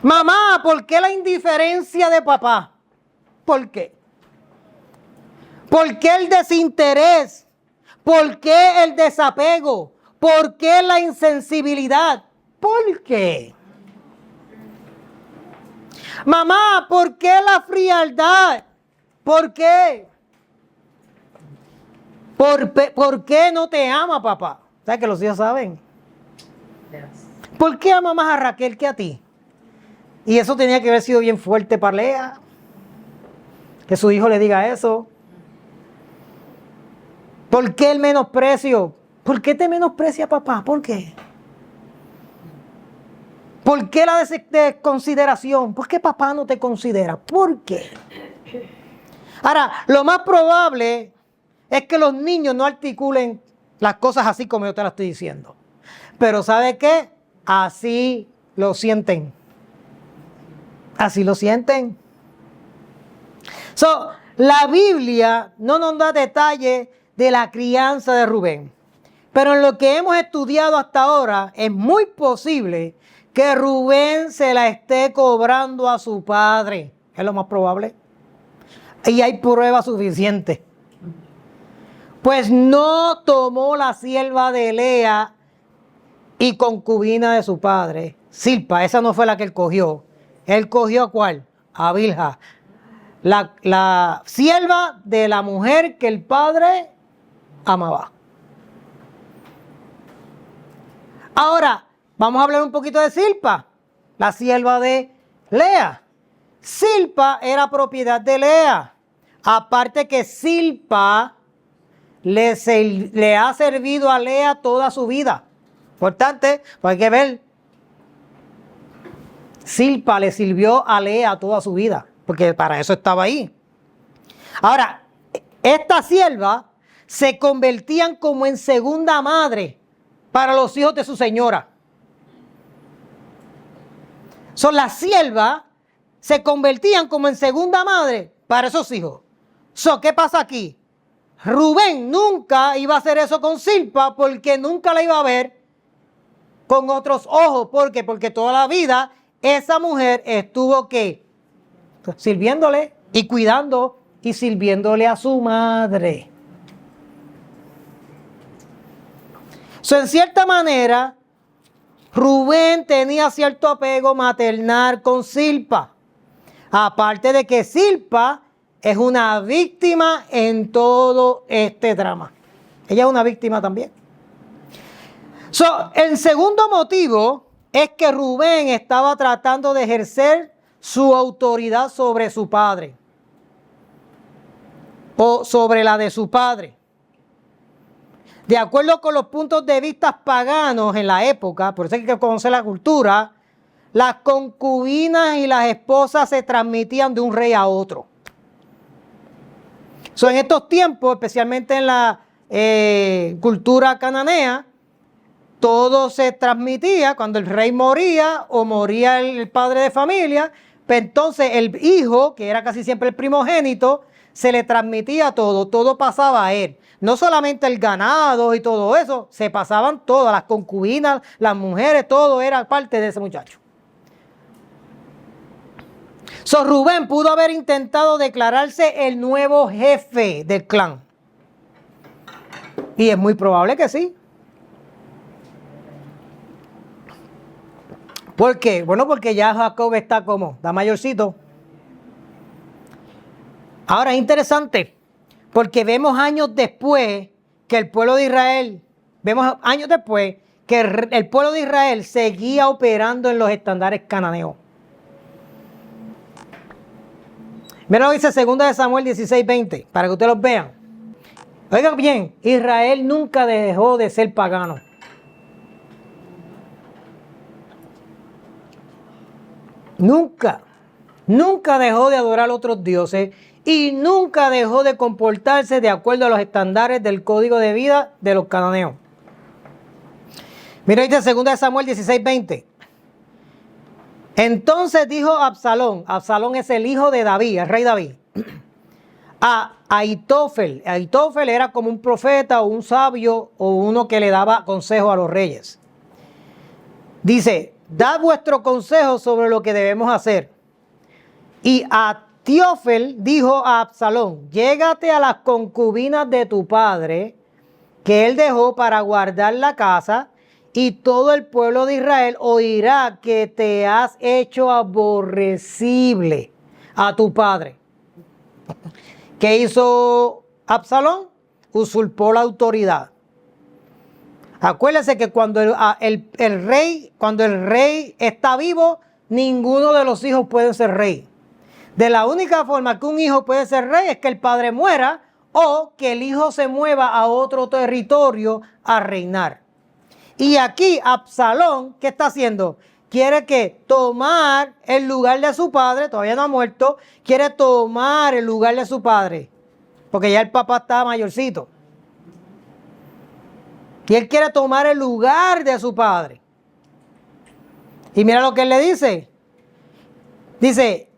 Mamá, ¿por qué la indiferencia de papá? ¿Por qué? ¿Por qué el desinterés? ¿Por qué el desapego? ¿Por qué la insensibilidad? ¿Por qué? Mamá, ¿por qué la frialdad? ¿Por qué? ¿Por qué no te ama papá? ¿Sabes que los hijos saben? ¿Por qué ama más a Raquel que a ti? Y eso tenía que haber sido bien fuerte para Lea. Que su hijo le diga eso. ¿Por qué el menosprecio? ¿Por qué te menosprecia papá? ¿Por qué? ¿Por qué la desconsideración? ¿Por qué papá no te considera? ¿Por qué? Ahora, lo más probable es que los niños no articulen las cosas así como yo te las estoy diciendo. Pero ¿sabe qué? Así lo sienten. Así lo sienten. La Biblia no nos da detalles de la crianza de Rubén. Pero en lo que hemos estudiado hasta ahora, es muy posible que Rubén se la esté cobrando a su padre. Es lo más probable. Y hay pruebas suficientes. Pues no tomó la sierva de Lea y concubina de su padre, Zilpa. Esa no fue la que él cogió. ¿Él cogió a cuál? A Bilha, la sierva de la mujer que el padre amaba. Ahora, vamos a hablar un poquito de Zilpa, la sierva de Lea. Zilpa era propiedad de Lea. Aparte que Zilpa le ha servido a Lea toda su vida. Importante, pues hay que ver. Zilpa le sirvió a Lea toda su vida, porque para eso estaba ahí. Ahora, estas siervas se convertían como en segunda madre para los hijos de su señora. Son las siervas se convertían como en segunda madre para esos hijos. ¿Qué pasa aquí? Rubén nunca iba a hacer eso con Zilpa porque nunca la iba a ver con otros ojos. ¿Por qué? Porque toda la vida esa mujer estuvo ¿qué? Sirviéndole y cuidando y sirviéndole a su madre. En cierta manera, Rubén tenía cierto apego maternal con Zilpa. Aparte de que Zilpa es una víctima en todo este drama. Ella es una víctima también. El segundo motivo es que Rubén estaba tratando de ejercer su autoridad sobre su padre. O sobre la de su padre. De acuerdo con los puntos de vista paganos en la época, por eso hay que conocer la cultura, las concubinas y las esposas se transmitían de un rey a otro. En estos tiempos, especialmente en la cultura cananea, todo se transmitía cuando el rey moría o moría el padre de familia, pues entonces el hijo, que era casi siempre el primogénito, se le transmitía todo pasaba a él. No solamente el ganado y todo eso, se pasaban todas, las concubinas, las mujeres, todo era parte de ese muchacho. Rubén pudo haber intentado declararse el nuevo jefe del clan. Y es muy probable que sí. ¿Por qué? Bueno, porque ya Jacob está como, está mayorcito. Ahora es interesante, porque vemos años después que el pueblo de Israel, el pueblo de Israel seguía operando en los estandartes cananeos. Mira lo que dice 2 de Samuel 16:20, para que ustedes los vean. Oigan bien, Israel nunca dejó de ser pagano. Nunca dejó de adorar a otros dioses y nunca dejó de comportarse de acuerdo a los estándares del código de vida de los cananeos. Mira, dice 2 de Samuel 16:20. Entonces dijo Absalón es el hijo de David, el rey David, a Ahitofel. Ahitofel era como un profeta o un sabio o uno que le daba consejo a los reyes. Dice, dad vuestro consejo sobre lo que debemos hacer. Y Ahitofel dijo a Absalón, llégate a las concubinas de tu padre, que él dejó para guardar la casa, y todo el pueblo de Israel oirá que te has hecho aborrecible a tu padre. ¿Qué hizo Absalón? Usurpó la autoridad. Acuérdense que cuando el rey está vivo, ninguno de los hijos puede ser rey. De la única forma que un hijo puede ser rey es que el padre muera o que el hijo se mueva a otro territorio a reinar. Y aquí Absalón, ¿qué está haciendo? Quiere que tomar el lugar de su padre, todavía no ha muerto, quiere tomar el lugar de su padre, porque ya el papá está mayorcito. Y él quiere tomar el lugar de su padre. Y mira lo que él le dice. Dice,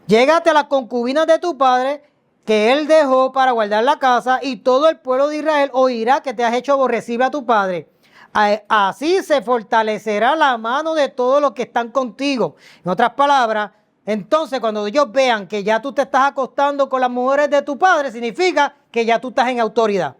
llégate a las concubinas de tu padre, que él dejó para guardar la casa, y todo el pueblo de Israel oirá que te has hecho aborrecible a tu padre. Así se fortalecerá la mano de todos los que están contigo. En otras palabras, entonces cuando ellos vean que ya tú te estás acostando con las mujeres de tu padre, significa que ya tú estás en autoridad.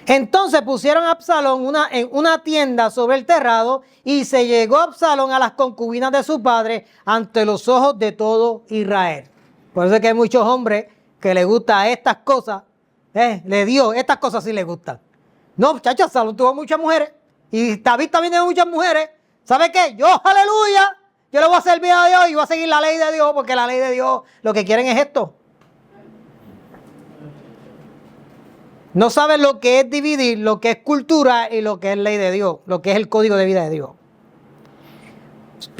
Entonces pusieron a Absalón en una tienda sobre el terrado y se llegó Absalón a las concubinas de su padre ante los ojos de todo Israel. Por eso es que hay muchos hombres que les gustan estas cosas. Le dio, estas cosas sí les gustan. No, muchachos, Absalón tuvo muchas mujeres y David también tiene muchas mujeres. ¿Sabe qué? Yo, aleluya, yo le voy a servir a Dios y voy a seguir la ley de Dios porque la ley de Dios lo que quieren es esto. No saben lo que es dividir, lo que es cultura y lo que es ley de Dios, lo que es el código de vida de Dios.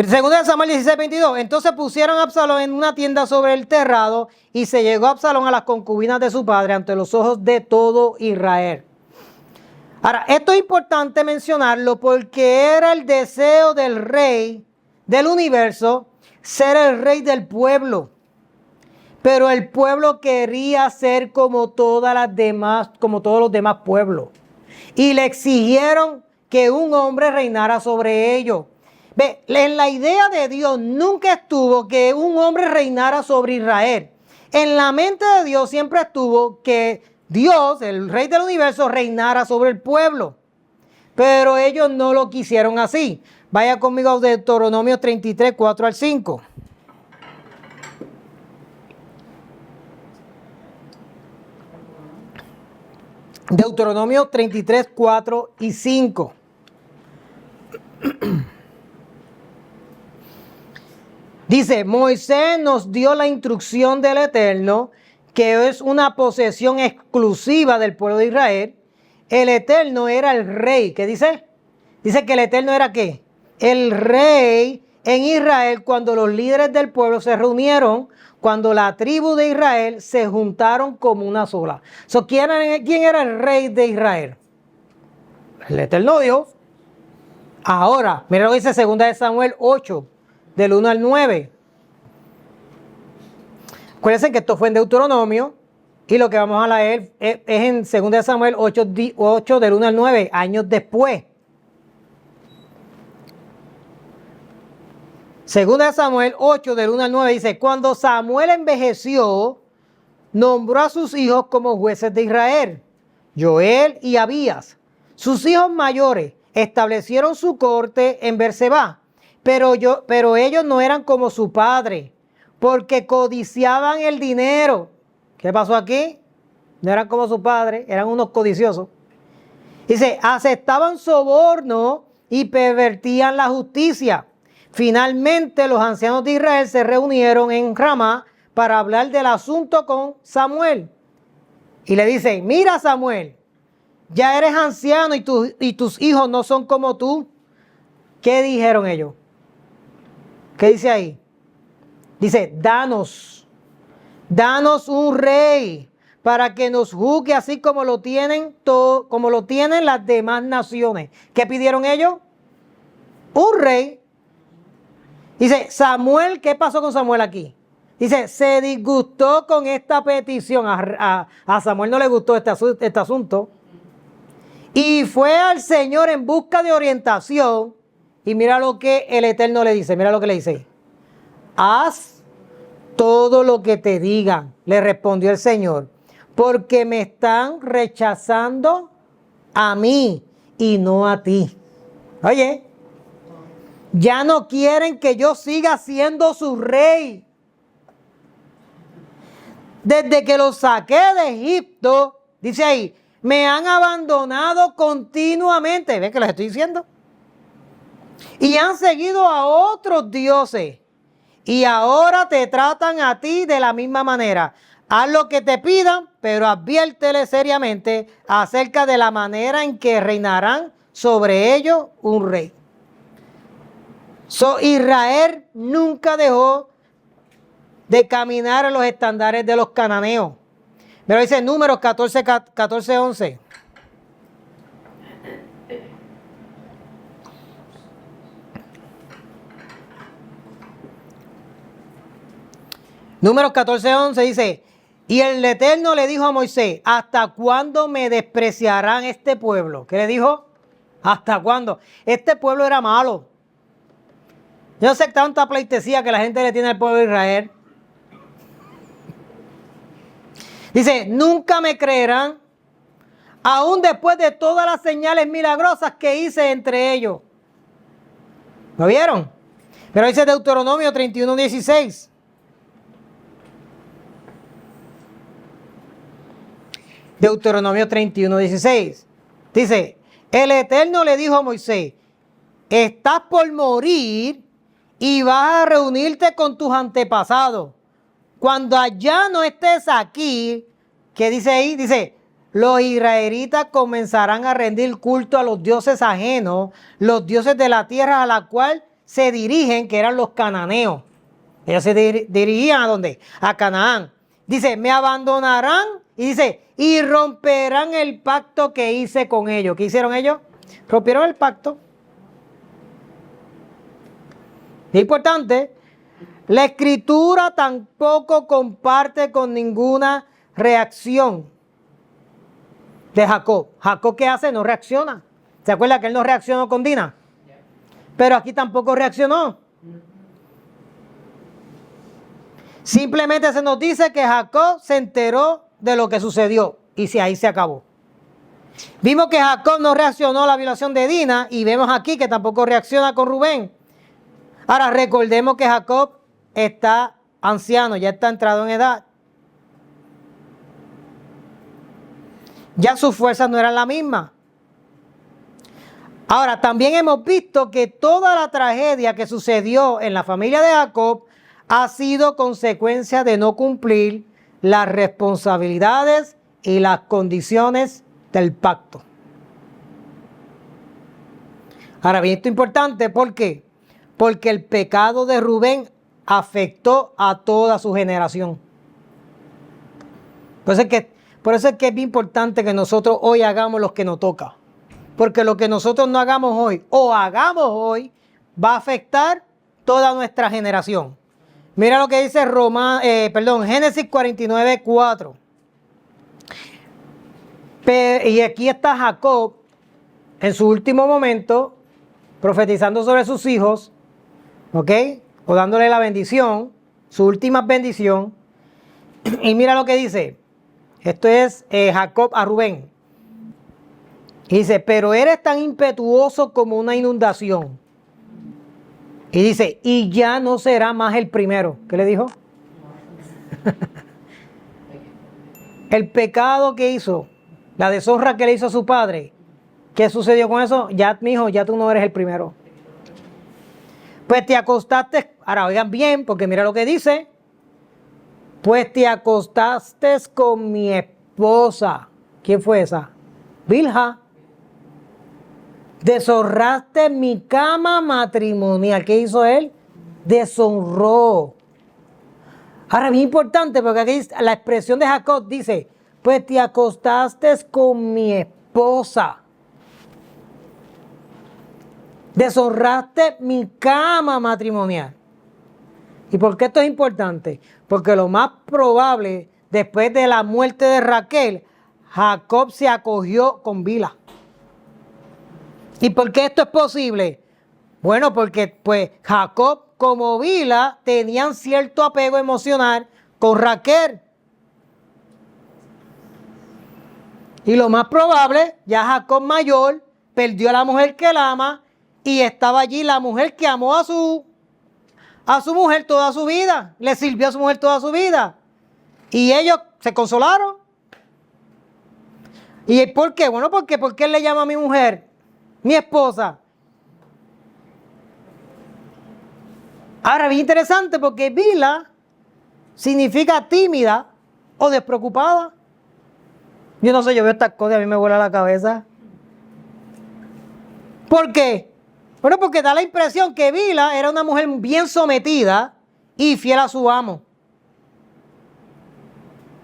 Segundo de Samuel 16:22. Entonces pusieron a Absalón en una tienda sobre el terrado y se llegó Absalón a las concubinas de su padre ante los ojos de todo Israel. Ahora, esto es importante mencionarlo porque era el deseo del rey del universo ser el rey del pueblo. Pero el pueblo quería ser como todas las demás, como todos los demás pueblos. Y le exigieron que un hombre reinara sobre ellos. Ve, en la idea de Dios nunca estuvo que un hombre reinara sobre Israel. En la mente de Dios siempre estuvo que Dios, el rey del universo, reinara sobre el pueblo. Pero ellos no lo quisieron así. Vaya conmigo a Deuteronomio 33, 4 al 5. Deuteronomio 33, 4 y 5. Dice, Moisés nos dio la instrucción del Eterno, que es una posesión exclusiva del pueblo de Israel. El Eterno era el rey. ¿Qué dice? Dice que el Eterno era ¿qué? El rey en Israel cuando los líderes del pueblo se reunieron, cuando la tribu de Israel se juntaron como una sola. ¿Quién era el rey de Israel? El Eterno Dios. Ahora, mira lo que dice 2 de Samuel 8, del 1 al 9. Acuérdense que esto fue en Deuteronomio y lo que vamos a leer es en 2 de Samuel 8, del 1 al 9, años después. 2 de Samuel 8, del 1 al 9 dice, cuando Samuel envejeció, nombró a sus hijos como jueces de Israel, Joel y Abías. Sus hijos mayores establecieron su corte en Berseba, pero ellos no eran como su padre, porque codiciaban el dinero. ¿Qué pasó aquí? No eran como su padre, eran unos codiciosos. Dice, aceptaban soborno y pervertían la justicia. Finalmente los ancianos de Israel se reunieron en Ramá para hablar del asunto con Samuel. Y le dicen, mira Samuel, ya eres anciano y tus hijos no son como tú. ¿Qué dijeron ellos? ¿Qué dice ahí? Dice, danos un rey para que nos juzgue así como lo tienen las demás naciones. ¿Qué pidieron ellos? Un rey. Dice, Samuel, ¿qué pasó con Samuel aquí? Dice, se disgustó con esta petición. A Samuel no le gustó este asunto. Y fue al Señor en busca de orientación. Y mira lo que el Eterno le dice. Mira lo que le dice. Haz todo lo que te digan, le respondió el Señor, porque me están rechazando a mí y no a ti. Oye, ya no quieren que yo siga siendo su rey. Desde que los saqué de Egipto, dice ahí, me han abandonado continuamente. ¿Ven que les estoy diciendo? Y han seguido a otros dioses. Y ahora te tratan a ti de la misma manera. Haz lo que te pidan, pero adviértele seriamente acerca de la manera en que reinarán sobre ellos un rey. Israel nunca dejó de caminar en los estándares de los cananeos. Pero dice Números 14, 11. Números 14, 11 dice, y el Eterno le dijo a Moisés, ¿hasta cuándo me despreciarán este pueblo? ¿Qué le dijo? ¿Hasta cuándo? Este pueblo era malo. Yo no sé tanta pleitesía que la gente le tiene al pueblo de Israel. Dice, nunca me creerán, aún después de todas las señales milagrosas que hice entre ellos. ¿Lo vieron? Pero dice Deuteronomio 31:16. Deuteronomio 31:16. Dice, el Eterno le dijo a Moisés, estás por morir y vas a reunirte con tus antepasados. Cuando allá no estés aquí, ¿qué dice ahí? Dice, los israelitas comenzarán a rendir culto a los dioses ajenos, los dioses de la tierra a la cual se dirigen, que eran los cananeos. Ellos se dirigían ¿a dónde? A Canaán. Dice, me abandonarán y dice, y romperán el pacto que hice con ellos. ¿Qué hicieron ellos? Rompieron el pacto. Es importante, la escritura tampoco comparte con ninguna reacción de Jacob. Jacob, ¿qué hace? No reacciona. ¿Se acuerda que él no reaccionó con Dina? Pero aquí tampoco reaccionó. Simplemente se nos dice que Jacob se enteró de lo que sucedió y ahí se acabó. Vimos que Jacob no reaccionó a la violación de Dina y vemos aquí que tampoco reacciona con Rubén. Ahora recordemos que Jacob está anciano, ya está entrado en edad. Ya sus fuerzas no eran las mismas. Ahora también hemos visto que toda la tragedia que sucedió en la familia de Jacob ha sido consecuencia de no cumplir las responsabilidades y las condiciones del pacto. Ahora bien, esto es importante, ¿por qué? Porque el pecado de Rubén afectó a toda su generación. Por eso es que es bien importante que nosotros hoy hagamos lo que nos toca. Porque lo que nosotros no hagamos hoy o hagamos hoy va a afectar toda nuestra generación. Mira lo que dice Génesis 49:4. Y aquí está Jacob en su último momento profetizando sobre sus hijos, ¿ok? O dándole la bendición, su última bendición. Y mira lo que dice. Esto es Jacob a Rubén. Y dice, pero eres tan impetuoso como una inundación. Y dice, y ya no será más el primero. ¿Qué le dijo? El pecado que hizo, la deshonra que le hizo a su padre. ¿Qué sucedió con eso? Ya, mijo, ya tú no eres el primero. Pues te acostaste, ahora oigan bien, porque mira lo que dice. Pues te acostaste con mi esposa. ¿Quién fue esa? Bilha. Deshonraste mi cama matrimonial. ¿Qué hizo él? Deshonró. Ahora, bien importante, porque aquí la expresión de Jacob dice, pues te acostaste con mi esposa. Deshonraste mi cama matrimonial. ¿Y por qué esto es importante? Porque lo más probable, después de la muerte de Raquel, Jacob se acogió con Bilha. ¿Y por qué esto es posible? Bueno, porque pues Jacob como Bilha tenían cierto apego emocional con Raquel. Y lo más probable, ya Jacob mayor perdió a la mujer que él ama y estaba allí la mujer que amó a su mujer toda su vida, le sirvió a su mujer toda su vida. Y ellos se consolaron. ¿Y por qué? Bueno, porque él le llama a mi mujer, mi esposa. Ahora, bien interesante, porque Bilha significa tímida o despreocupada. Yo no sé, yo veo estas cosas y a mí me vuela la cabeza. ¿Por qué? Bueno, porque da la impresión que Bilha era una mujer bien sometida y fiel a su amo.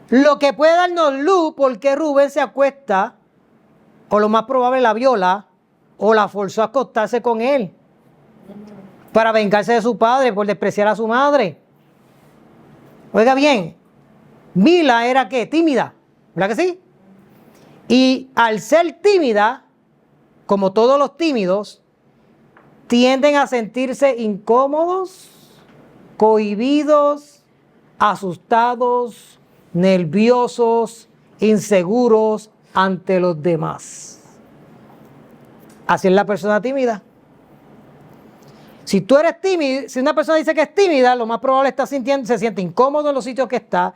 Lo que puede darnos luz porque Rubén se acuesta, o lo más probable la viola, o la forzó a acostarse con él, para vengarse de su padre por despreciar a su madre. Oiga bien, Bilha era ¿qué? Tímida, ¿verdad que sí? Y al ser tímida, como todos los tímidos, tienden a sentirse incómodos, cohibidos, asustados, nerviosos, inseguros, ante los demás. Así es la persona tímida. Si tú eres tímido, si una persona dice que es tímida, lo más probable está sintiendo, se siente incómodo en los sitios que está,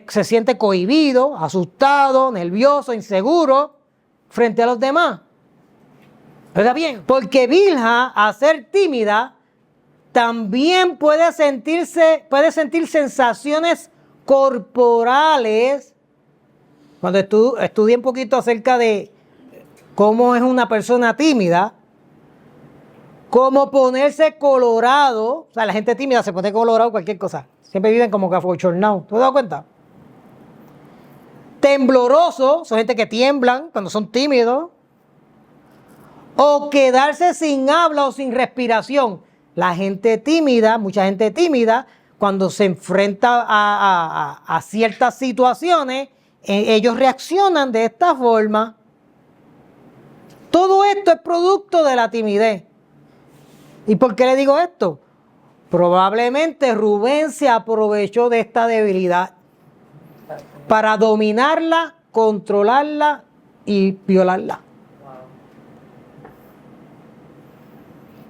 se siente cohibido, asustado, nervioso, inseguro frente a los demás. Oiga bien, porque Bilha, al ser tímida, también puede sentir sensaciones corporales. Cuando estudié un poquito acerca de cómo es una persona tímida, como ponerse colorado, o sea, la gente tímida se pone colorado cualquier cosa. Siempre viven como que abochornados. ¿Te has dado cuenta? Tembloroso, son gente que tiemblan cuando son tímidos. O quedarse sin habla o sin respiración. La gente tímida, mucha gente tímida, cuando se enfrenta a ciertas situaciones, ellos reaccionan de esta forma. Todo esto es producto de la timidez. ¿Y por qué le digo esto? Probablemente Rubén se aprovechó de esta debilidad para dominarla, controlarla y violarla.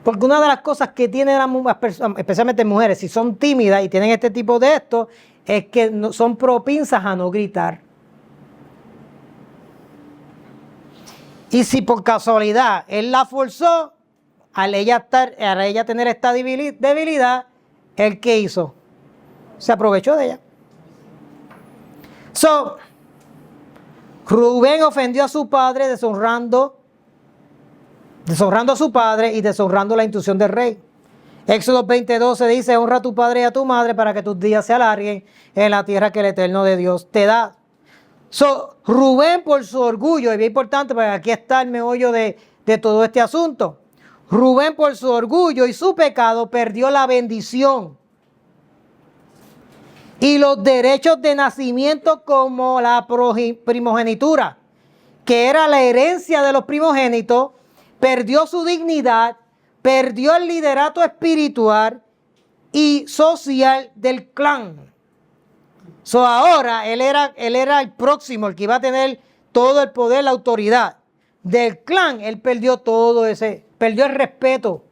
Porque una de las cosas que tienen las personas, especialmente mujeres, si son tímidas y tienen este tipo de esto, es que son propensas a no gritar. Y si por casualidad él la forzó, al ella tener esta debilidad, ¿él qué hizo? Se aprovechó de ella. Rubén ofendió a su padre deshonrando a su padre y deshonrando la instrucción del rey. Éxodo 20:12 dice: honra a tu padre y a tu madre para que tus días se alarguen en la tierra que el Eterno de Dios te da. Rubén, por su orgullo, es bien importante porque aquí está el meollo de todo este asunto. Rubén, por su orgullo y su pecado, perdió la bendición y los derechos de nacimiento, como la primogenitura, que era la herencia de los primogénitos. Perdió su dignidad, perdió el liderato espiritual y social del clan. Ahora él era el próximo, el que iba a tener todo el poder, la autoridad del clan. Él perdió perdió el respeto.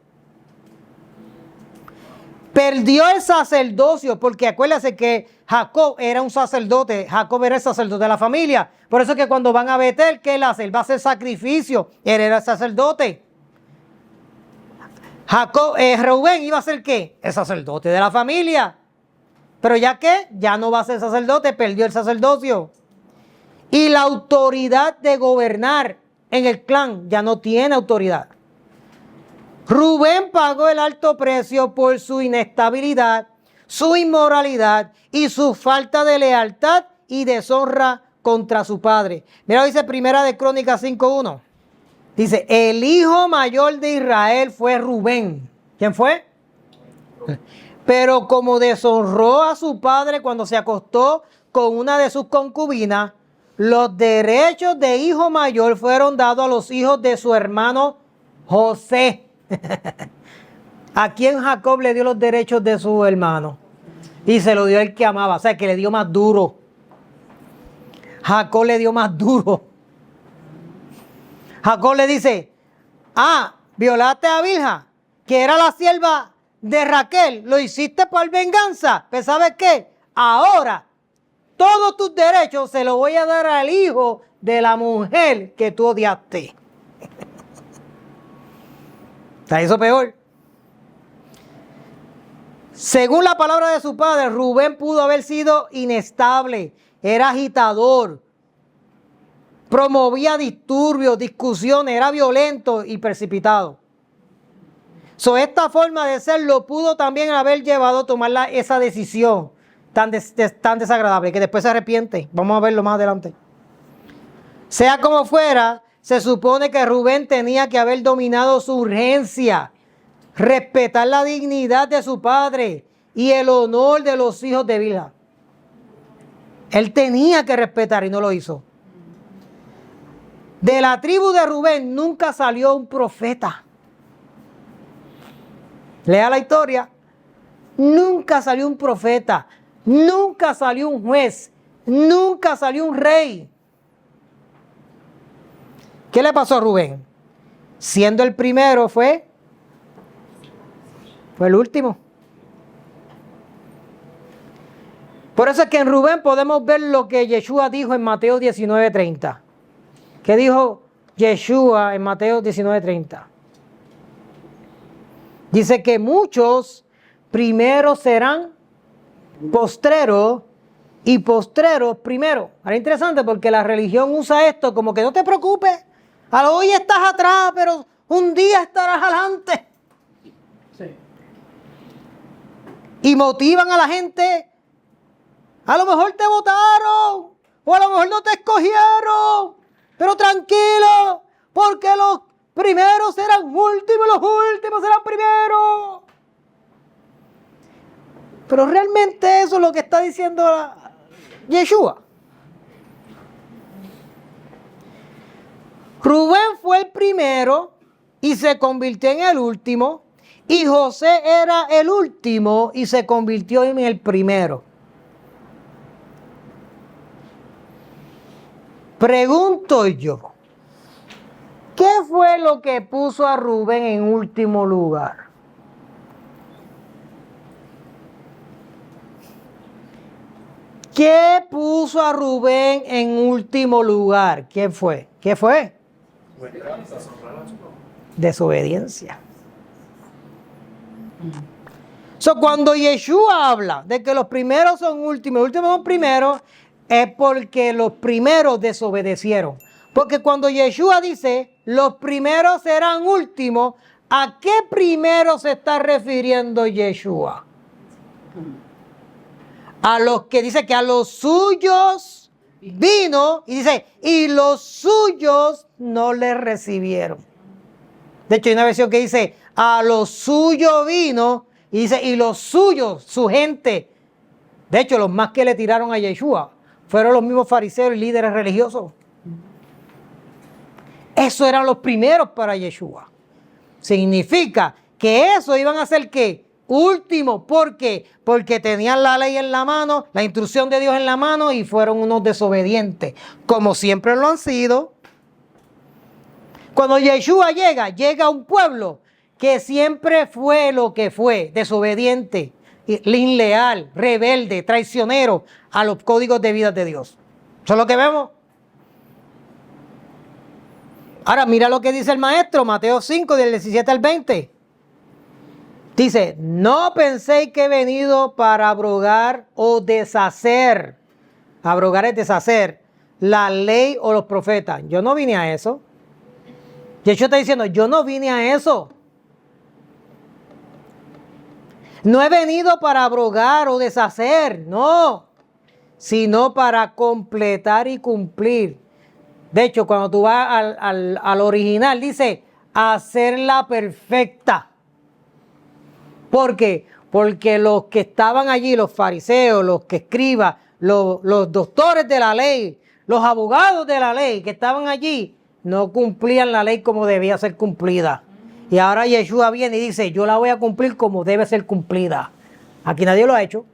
Perdió el sacerdocio, porque acuérdense que Jacob era un sacerdote, Jacob era el sacerdote de la familia. Por eso es que cuando van a Betel, ¿qué él hace? Él va a hacer sacrificio, él era el sacerdote. Rubén iba a ser ¿qué? El sacerdote de la familia. Pero ya no va a ser sacerdote, perdió el sacerdocio. Y la autoridad de gobernar en el clan, ya no tiene autoridad. Rubén pagó el alto precio por su inestabilidad, su inmoralidad y su falta de lealtad y deshonra contra su padre. Mira, dice Primera de Crónicas 5:1. Dice: el hijo mayor de Israel fue Rubén. ¿Quién fue? Pero como deshonró a su padre cuando se acostó con una de sus concubinas, los derechos de hijo mayor fueron dados a los hijos de su hermano José. ¿A quién Jacob le dio los derechos de su hermano? Y se lo dio el que amaba, o sea, que le dio más duro. Jacob le dio más duro. Jacob le dice: violaste a Bilha, que era la sierva de Raquel, lo hiciste por venganza. Pero ¿sabes qué? Ahora todos tus derechos se los voy a dar al hijo de la mujer que tú odiaste. ¿Está eso peor? Según la palabra de su padre, Rubén pudo haber sido inestable, era agitador, promovía disturbios, discusiones, era violento y precipitado. Esta forma de ser lo pudo también haber llevado a tomar esa decisión tan desagradable, que después se arrepiente. Vamos a verlo más adelante. Sea como fuera, se supone que Rubén tenía que haber dominado su urgencia, respetar la dignidad de su padre y el honor de los hijos de Bilha. Él tenía que respetar y no lo hizo. De la tribu de Rubén nunca salió un profeta. Lea la historia. Nunca salió un profeta, nunca salió un juez, nunca salió un rey. ¿Qué le pasó a Rubén? Siendo el primero fue el último. Por eso es que en Rubén podemos ver lo que Yeshua dijo en Mateo 19:30. ¿Qué dijo Yeshua en Mateo 19:30? Dice que muchos primero serán postreros y postreros primero. Ahora es interesante porque la religión usa esto como que no te preocupes, hoy estás atrás, pero un día estarás adelante. Sí. Y motivan a la gente. A lo mejor te votaron, o a lo mejor no te escogieron, pero tranquilo, porque los primeros serán últimos, los últimos serán primeros. Pero realmente eso es lo que está diciendo Yeshua. Rubén fue el primero y se convirtió en el último, y José era el último y se convirtió en el primero. Pregunto yo, ¿qué fue lo que puso a Rubén en último lugar? ¿Qué puso a Rubén en último lugar? ¿Quién fue? ¿Qué fue? Desobediencia. Cuando Yeshua habla de que los primeros son últimos, los últimos son primeros, es porque los primeros desobedecieron. Porque cuando Yeshua dice, los primeros serán últimos, ¿a qué primero se está refiriendo Yeshua? A los que dice que a los suyos vino, y dice, y los suyos no le recibieron. De hecho, hay una versión que dice, a los suyos vino, y dice, y los suyos, su gente. De hecho, los más que le tiraron a Yeshua fueron los mismos fariseos y líderes religiosos. Esos eran los primeros para Yeshua. Significa que esos iban a ser ¿qué? Último. ¿Por qué? Porque tenían la ley en la mano, la instrucción de Dios en la mano y fueron unos desobedientes, como siempre lo han sido. Cuando Yeshua llega a un pueblo que siempre fue lo que fue, desobediente, inleal, rebelde, traicionero a los códigos de vida de Dios. ¿Eso es lo que vemos? Ahora mira lo que dice el maestro, Mateo 5, del 17 al 20. Dice, no penséis que he venido para abrogar o deshacer. Abrogar es deshacer la ley o los profetas. Yo no vine a eso. Yeshua está diciendo, yo no vine a eso. No he venido para abrogar o deshacer, no, sino para completar y cumplir. De hecho, cuando tú vas al original, dice, hacerla perfecta. ¿Por qué? Porque los que estaban allí, los fariseos, los que escriban, los doctores de la ley, los abogados de la ley que estaban allí, no cumplían la ley como debía ser cumplida. Y ahora Yeshua viene y dice, yo la voy a cumplir como debe ser cumplida. Aquí nadie lo ha hecho.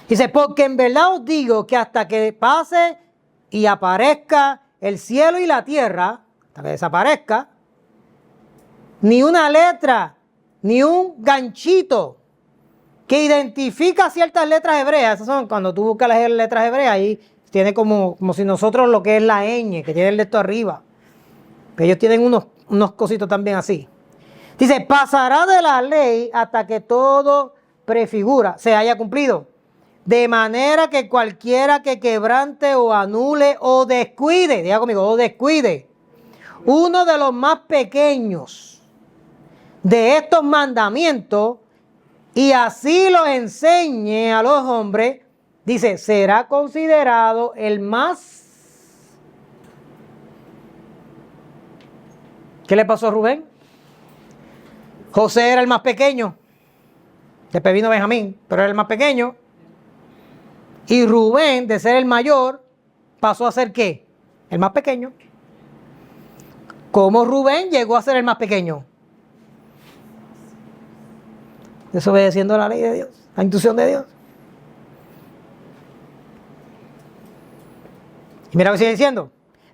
Dice, porque en verdad os digo que hasta que pase y aparezca el cielo y la tierra, hasta que desaparezca, ni una letra, ni un ganchito que identifica ciertas letras hebreas. Esas son cuando tú buscas las letras hebreas, ahí tiene como si nosotros lo que es la ñ, que tiene el de esto arriba. Ellos tienen unos cositos también así. Dice, pasará de la ley hasta que todo prefigura, se haya cumplido. De manera que cualquiera que quebrante o anule o descuide, diga conmigo, o descuide, uno de los más pequeños de estos mandamientos y así los enseñe a los hombres, dice, será considerado el más. ¿Qué le pasó a Rubén? José era el más pequeño. Después vino Benjamín, pero era el más pequeño. Y Rubén, de ser el mayor, pasó a ser ¿qué? El más pequeño. ¿Cómo Rubén llegó a ser el más pequeño? Desobedeciendo la ley de Dios, la instrucción de Dios. Y mira lo que sigue diciendo.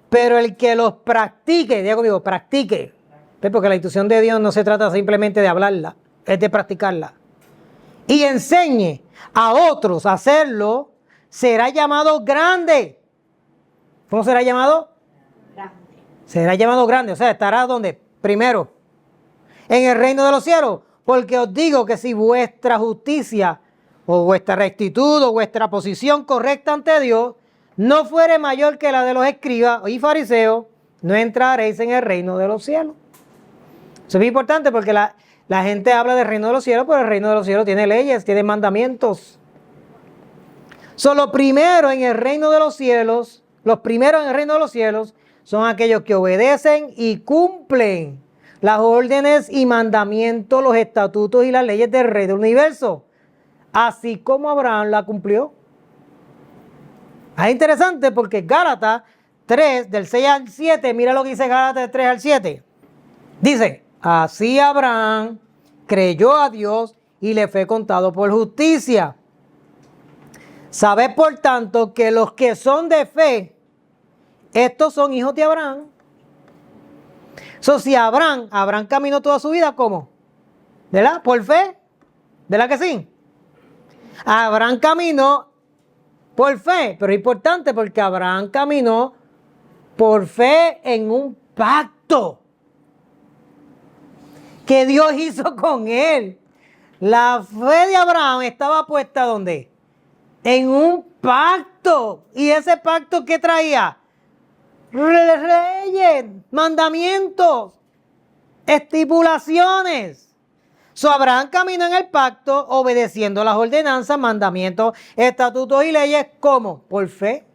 Pero el que los practique, diga conmigo, practique. ¿Ves? Porque la instrucción de Dios no se trata simplemente de hablarla, es de practicarla. Y enseñe a otros a hacerlo, será llamado grande. ¿Cómo será llamado? Grande. Será llamado grande. O sea, estará donde? Primero, en el reino de los cielos. Porque os digo que si vuestra justicia o vuestra rectitud o vuestra posición correcta ante Dios no fuere mayor que la de los escribas y fariseos, no entraréis en el reino de los cielos. Eso es muy importante porque la gente habla del reino de los cielos, pero el reino de los cielos tiene leyes, tiene mandamientos. Lo primero en el reino de los cielos, los primeros en el reino de los cielos son aquellos que obedecen y cumplen las órdenes y mandamientos, los estatutos y las leyes del Rey del universo, así como Abraham la cumplió. Es interesante porque Gálatas 3, del 6 al 7, mira lo que dice Gálatas del 3 al 7. Dice, así Abraham creyó a Dios y le fue contado por justicia. Sabed por tanto que los que son de fe, estos son hijos de Abraham. Si Abraham caminó toda su vida, ¿cómo? ¿Verdad? Por fe. ¿Verdad que sí? Abraham caminó por fe, pero es importante porque Abraham caminó por fe en un pacto que Dios hizo con él. La fe de Abraham estaba puesta ¿dónde? En un pacto. ¿Y ese pacto qué traía? Leyes, mandamientos, estipulaciones. Abraham caminó en el pacto obedeciendo las ordenanzas, mandamientos, estatutos y leyes. ¿Cómo? Por fe.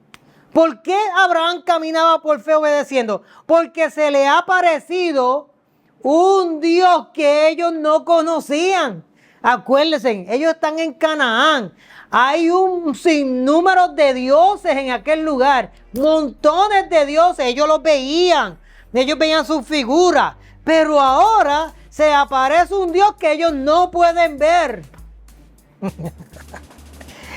¿Por qué Abraham caminaba por fe obedeciendo? Porque se le ha aparecido un Dios que ellos no conocían. Acuérdense, ellos están en Canaán. Hay un sinnúmero de dioses en aquel lugar. Montones de dioses. Ellos los veían. Ellos veían sus figuras. Pero ahora se aparece un Dios que ellos no pueden ver.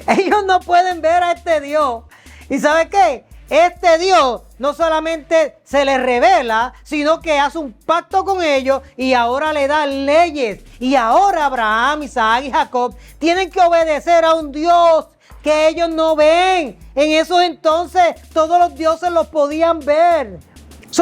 Ellos no pueden ver a este Dios. ¿Y sabe qué? Este Dios no solamente se les revela, sino que hace un pacto con ellos y ahora le da leyes. Y ahora Abraham, Isaac y Jacob tienen que obedecer a un Dios que ellos no ven. En esos entonces todos los dioses los podían ver.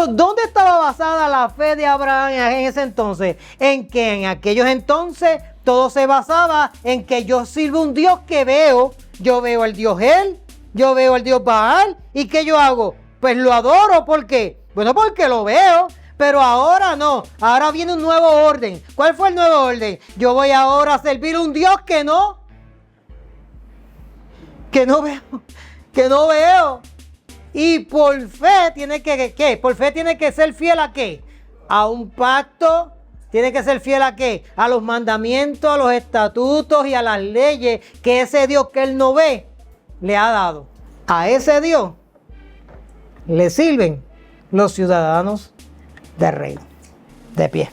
¿Dónde estaba basada la fe de Abraham en ese entonces? En que en aquellos entonces todo se basaba en que yo sirvo un Dios que veo. Yo veo al Dios Él, yo veo al Dios Baal. ¿Y qué yo hago? Pues lo adoro. ¿Por qué? Bueno, porque lo veo. Pero ahora no. Ahora viene un nuevo orden. ¿Cuál fue el nuevo orden? Yo voy ahora a servir a un Dios que no veo. Y por fe tiene que, ¿qué? Por fe tiene que ser fiel a ¿qué? A un pacto. Tiene que ser fiel a ¿qué? A los mandamientos, a los estatutos y a las leyes que ese Dios que él no ve le ha dado. A ese Dios le sirven los ciudadanos del reino. De pie.